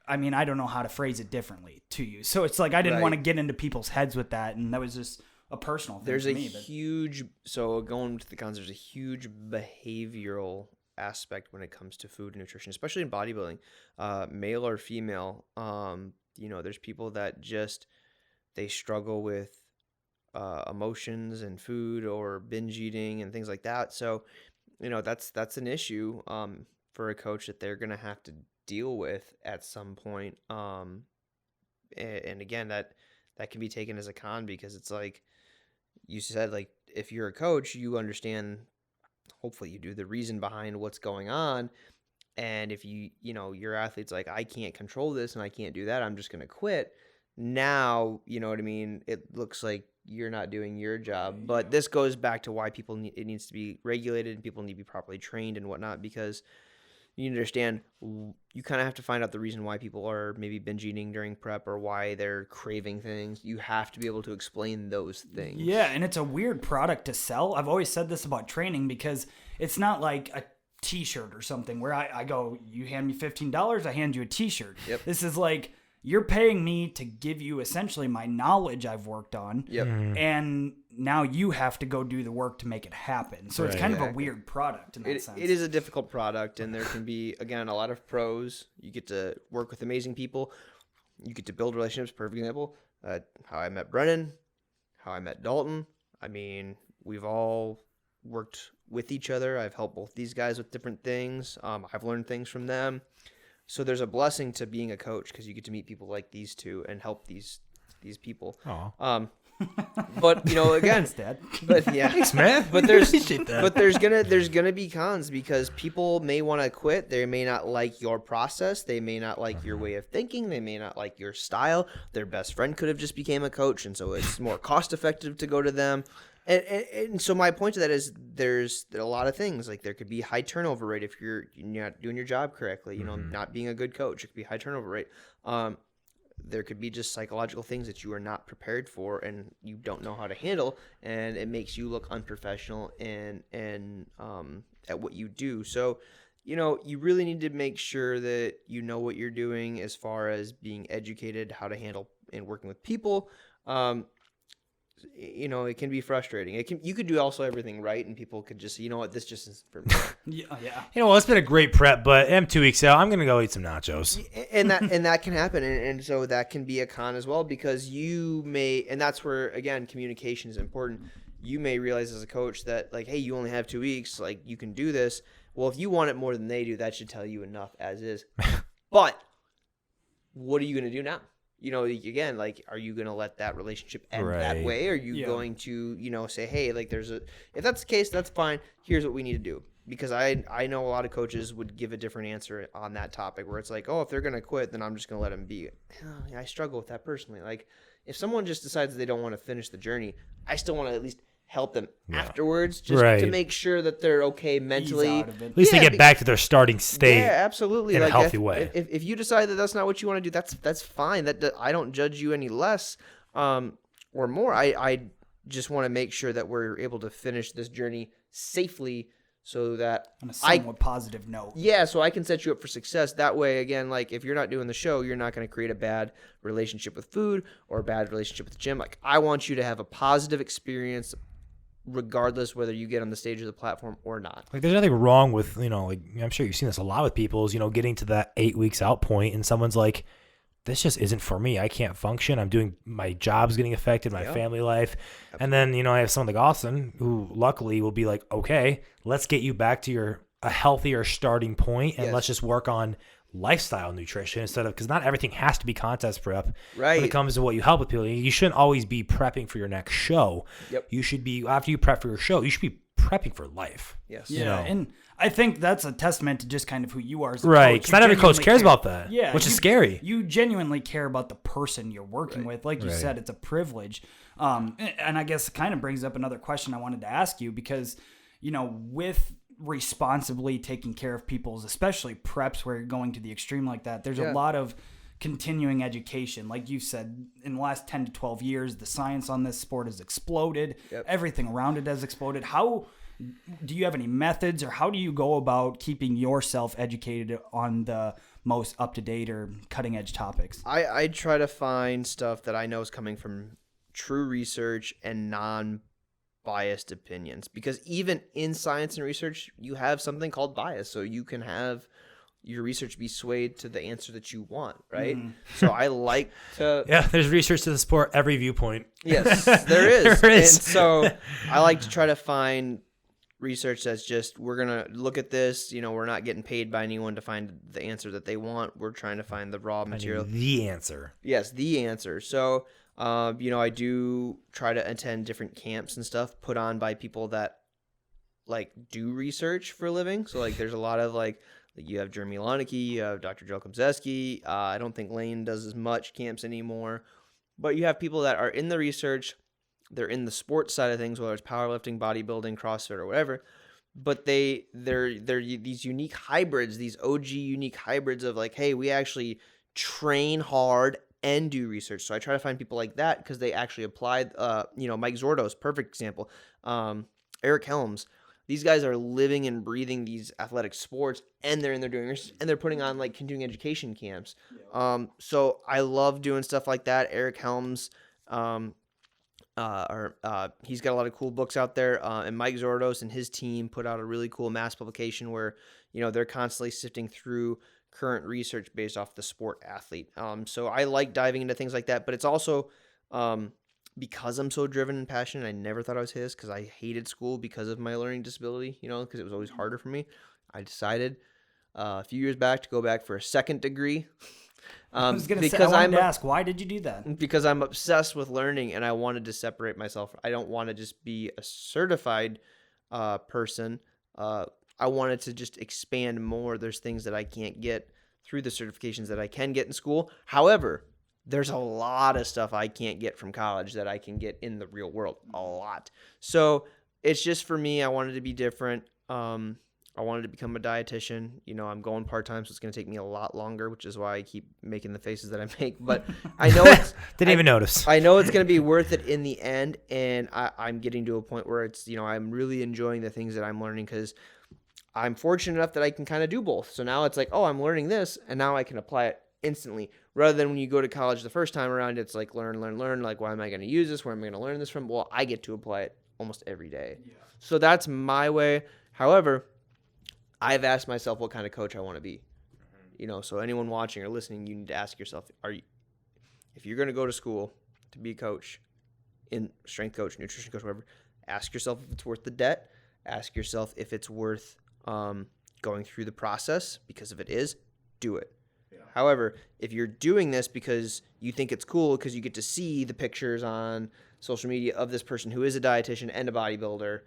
I mean, I don't know how to phrase it differently to you. So it's like I didn't want to get into people's heads with that, and that was just a personal thing for me. So going to the cons, there's a huge behavioral aspect when it comes to food and nutrition, especially in bodybuilding, male or female. There's people that just, they struggle with emotions and food or binge eating and things like that. So, that's an issue for a coach that they're going to have to deal with at some point. And again, that can be taken as a con, because it's like you said, if you're a coach, you understand, hopefully you do, the reason behind what's going on. And if your athlete's like, I can't control this and I can't do that, I'm just going to quit. Now, you know what I mean? It looks like you're not doing your job. But this goes back to why it needs to be regulated, and people need to be properly trained and whatnot, because you understand you kind of have to find out the reason why people are maybe binge eating during prep or why they're craving things. You have to be able to explain those things. Yeah, and it's a weird product to sell. I've always said this about training because it's not like a t-shirt or something where I go, you hand me $15, I hand you a t-shirt. Yep. This is like, you're paying me to give you essentially my knowledge I've worked on. Yep. And now you have to go do the work to make it happen. So it's kind of a weird product in that sense. It is a difficult product, and there can be, again, a lot of pros. You get to work with amazing people. You get to build relationships. Perfect example, how I met Brennan, how I met Dalton. I mean, we've all worked with each other. I've helped both these guys with different things. I've learned things from them. So there's a blessing to being a coach because you get to meet people like these two and help these people. But again, Thanks, Dad. but yeah, Thanks, man. But there's Appreciate that. but there's gonna be cons because people may want to quit. They may not like your process. They may not like your way of thinking. They may not like your style. Their best friend could have just became a coach, and so it's more cost effective to go to them. And so my point to that is there's a lot of things. Like there could be high turnover rate if you're not doing your job correctly, not being a good coach. It could be high turnover rate. There could be just psychological things that you are not prepared for and you don't know how to handle, and it makes you look unprofessional and at what you do. So, you really need to make sure that you know what you're doing as far as being educated, how to handle and working with people. It can be frustrating. You could do also everything right, and people could just say, you know what, this just isn't for me. Yeah. It's been a great prep, but I'm 2 weeks out. I'm gonna go eat some nachos. And that can happen, and so that can be a con as well because you may, and that's where again communication is important. You may realize as a coach that like, hey, you only have 2 weeks, like you can do this. Well, if you want it more than they do, that should tell you enough as is. But what are you gonna do now? Again, like, are you going to let that relationship end that way? Are you going to, say, hey, like if that's the case, that's fine. Here's what we need to do. Because I know a lot of coaches would give a different answer on that topic where it's like, oh, if they're going to quit, then I'm just going to let them be. I struggle with that personally. Like if someone just decides they don't want to finish the journey, I still want to at least help them afterwards just to make sure that they're okay mentally. At least they get back to their starting state. Yeah, absolutely. In a healthy way. If you decide that that's not what you want to do, that's fine. That I don't judge you any less or more. I just want to make sure that we're able to finish this journey safely so that on a somewhat positive note. Yeah, so I can set you up for success. That way, again, like if you're not doing the show, you're not going to create a bad relationship with food or a bad relationship with the gym. Like I want you to have a positive experience regardless whether you get on the stage or the platform or not. Like there's nothing wrong with, like I'm sure you've seen this a lot with people is, getting to that 8 weeks out point and someone's like, this just isn't for me. I can't function. I'm doing, my job's getting affected, my family life. Absolutely. And then, I have someone like Austin who luckily will be like, okay, let's get you back to a healthier starting point and let's just work on lifestyle nutrition instead of, because not everything has to be contest prep. Right. When it comes to what you help with people, you shouldn't always be prepping for your next show. Yep. You should be, after you prep for your show, you should be prepping for life. Yes. Yeah. And I think that's a testament to just kind of who you are as a right. coach. Because not every coach cares about that. Yeah. Which is scary. You genuinely care about the person you're working with. Like you said, it's a privilege. And I guess it kind of brings up another question I wanted to ask you because, with responsibly taking care of people's, especially preps where you're going to the extreme like that, there's a lot of continuing education. Like you said, in the last 10 to 12 years, the science on this sport has exploded. Everything around it has exploded. How do you have any methods or how do you go about keeping yourself educated on the most up-to-date or cutting-edge topics? I try to find stuff that I know is coming from true research and non-biased opinions, because even in science and research, you have something called bias, so you can have your research be swayed to the answer that you want, right? So I like to... Yeah, there's research to support every viewpoint. Yes, there is. There is. And so I like to try to find research that's just, we're going to look at this, we're not getting paid by anyone to find the answer that they want. We're trying to find the raw material. The answer. Yes, the answer. So, I do try to attend different camps and stuff put on by people that do research for a living. So there's a lot of you have Jeremy Loneke, you have Dr. Joe Komzeski. I don't think Lane does as much camps anymore, but you have people that are in the research. They're in the sports side of things, whether it's powerlifting, bodybuilding, CrossFit, or whatever. but they're these unique hybrids, these OG unique hybrids of like, hey, we actually train hard and do research. So I try to find people like that because they actually applied. Mike Zordos, perfect example. Eric Helms. These guys are living and breathing these athletic sports, and they're in there doing research, and they're putting on like continuing education camps. So I love doing stuff like that. Eric Helms, he's got a lot of cool books out there, and Mike Zordos and his team put out a really cool mass publication where they're constantly sifting through current research based off the sport athlete. So I like diving into things like that, but it's also because I'm so driven and passionate. I never thought I was his because I hated school because of my learning disability, because it was always harder for me. I decided a few years back to go back for a second degree. I was going to say, I wanted to ask, why did you do that? Because I'm obsessed with learning and I wanted to separate myself. I don't want to just be a certified person. I wanted to just expand more. There's things that I can't get through the certifications that I can get in school. However, there's a lot of stuff I can't get from college that I can get in the real world. A lot. So it's just for me, I wanted to be different. I wanted to become a dietitian. I'm going part-time, so it's going to take me a lot longer, which is why I keep making the faces that I make. But I know Didn't even notice. I know it's going to be worth it in the end, and I'm getting to a point where it's, I'm really enjoying the things that I'm learning because I'm fortunate enough that I can kind of do both. So now it's like, oh, I'm learning this, and now I can apply it instantly. Rather than when you go to college the first time around, it's like learn. Like, why am I going to use this? Where am I going to learn this from? Well, I get to apply it almost every day. Yeah. So that's my way. However, I've asked myself what kind of coach I want to be. So anyone watching or listening, you need to ask yourself, if you're going to go to school to be a coach, in strength coach, nutrition coach, whatever, ask yourself if it's worth the debt. Ask yourself if it's worth going through the process, because if it is, do it. Yeah. However, if you're doing this because you think it's cool because you get to see the pictures on social media of this person who is a dietitian and a bodybuilder,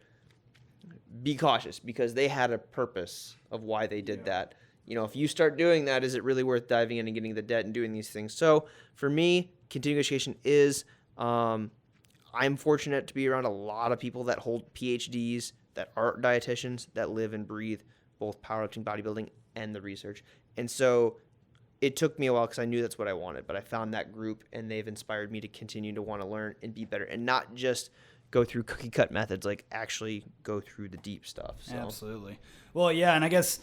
be cautious because they had a purpose of why they did that. If you start doing that, is it really worth diving in and getting the debt and doing these things? So for me, continuing education is, I'm fortunate to be around a lot of people that hold PhDs, that are dietitians, that live and breathe both powerlifting, bodybuilding, and the research. And so it took me a while because I knew that's what I wanted, but I found that group and they've inspired me to continue to want to learn and be better and not just go through cookie cut methods, like actually go through the deep stuff. So. Absolutely. Well, yeah. And I guess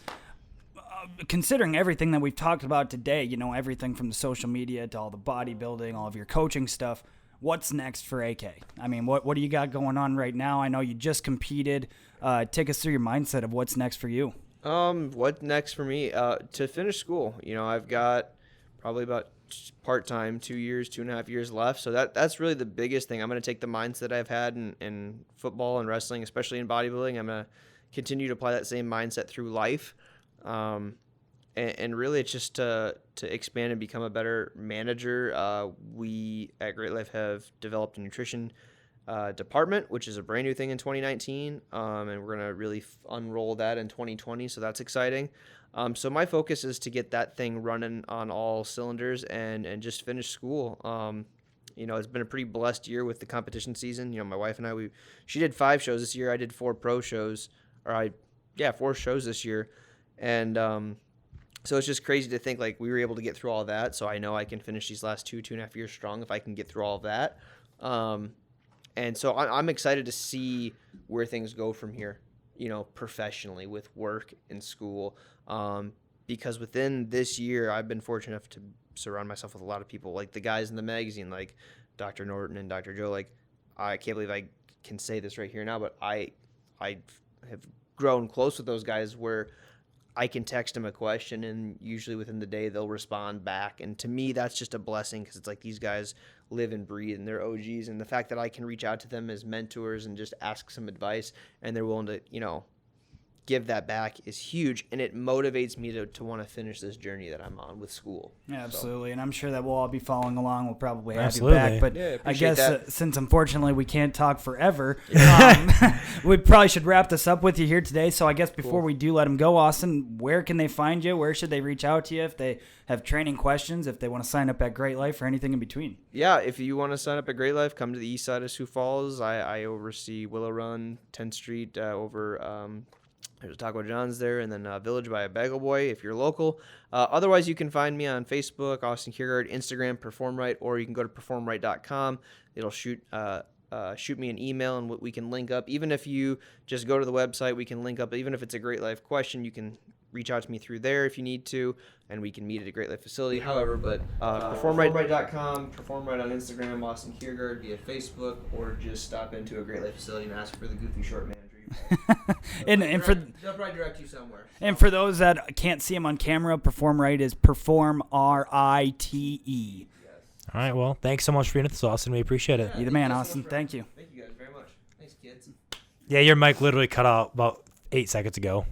considering everything that we've talked about today, everything from the social media to all the bodybuilding, all of your coaching stuff, what's next for AK? I mean, what do you got going on right now? I know you just competed. Take us through your mindset of what's next for you. What next for me? To finish school. I've got probably about part-time 2.5 years left. So that's really the biggest thing. I'm going to take the mindset I've had in football and wrestling, especially in bodybuilding. I'm going to continue to apply that same mindset through life. And really it's just to expand and become a better manager. We at Great Life have developed a nutrition department, which is a brand new thing in 2019. And we're going to really unroll that in 2020. So that's exciting. So my focus is to get that thing running on all cylinders and just finish school. It's been a pretty blessed year with the competition season. My wife and I, she did 5 shows this year. I did 4 pro shows, 4 shows this year. And, so it's just crazy to think like we were able to get through all that. So I know I can finish these last 2.5 years strong if I can get through all of that. And so I'm excited to see where things go from here, professionally with work and school. Because within this year, I've been fortunate enough to surround myself with a lot of people, like the guys in the magazine, like Dr. Norton and Dr. Joe. Like, I can't believe I can say this right here now, but I have grown close with those guys where I can text them a question and usually within the day they'll respond back. And to me, that's just a blessing because it's like these guys live and breathe and they're OGs. And the fact that I can reach out to them as mentors and just ask some advice and they're willing to, give that back is huge. And it motivates me to want to finish this journey that I'm on with school. Yeah, absolutely. So. And I'm sure that we'll all be following along. We'll probably have absolutely. You back. But yeah, I guess since unfortunately we can't talk forever, yeah. We probably should wrap this up with you here today. So I guess before we do let them go, Austin, where can they find you? Where should they reach out to you if they have training questions, if they want to sign up at Great Life or anything in between? Yeah, if you want to sign up at Great Life, come to the east side of Sioux Falls. I oversee Willow Run, 10th Street over There's a Taco John's there, and then Village by a Bagel Boy if you're local. Otherwise, you can find me on Facebook, Austin Kjergaard, Instagram, Perform Right, or you can go to performright.com. It'll shoot me an email, and we can link up. Even if you just go to the website, we can link up. Even if it's a Great Life question, you can reach out to me through there if you need to, and we can meet at a Great Life facility. However, but performright.com, Perform Right on Instagram, Austin Kjergaard via Facebook, or just stop into a Great Life facility and ask for the Goofy Short Manager. and for they'll probably direct you somewhere. And for those that can't see him on camera, Perform Right is Perform RITE. All right, well, thanks so much for being with us, Austin. We appreciate it. You're the man, Austin. Thank you. Thank you guys very much. Thanks, kids. Yeah, your mic literally cut out about 8 seconds ago.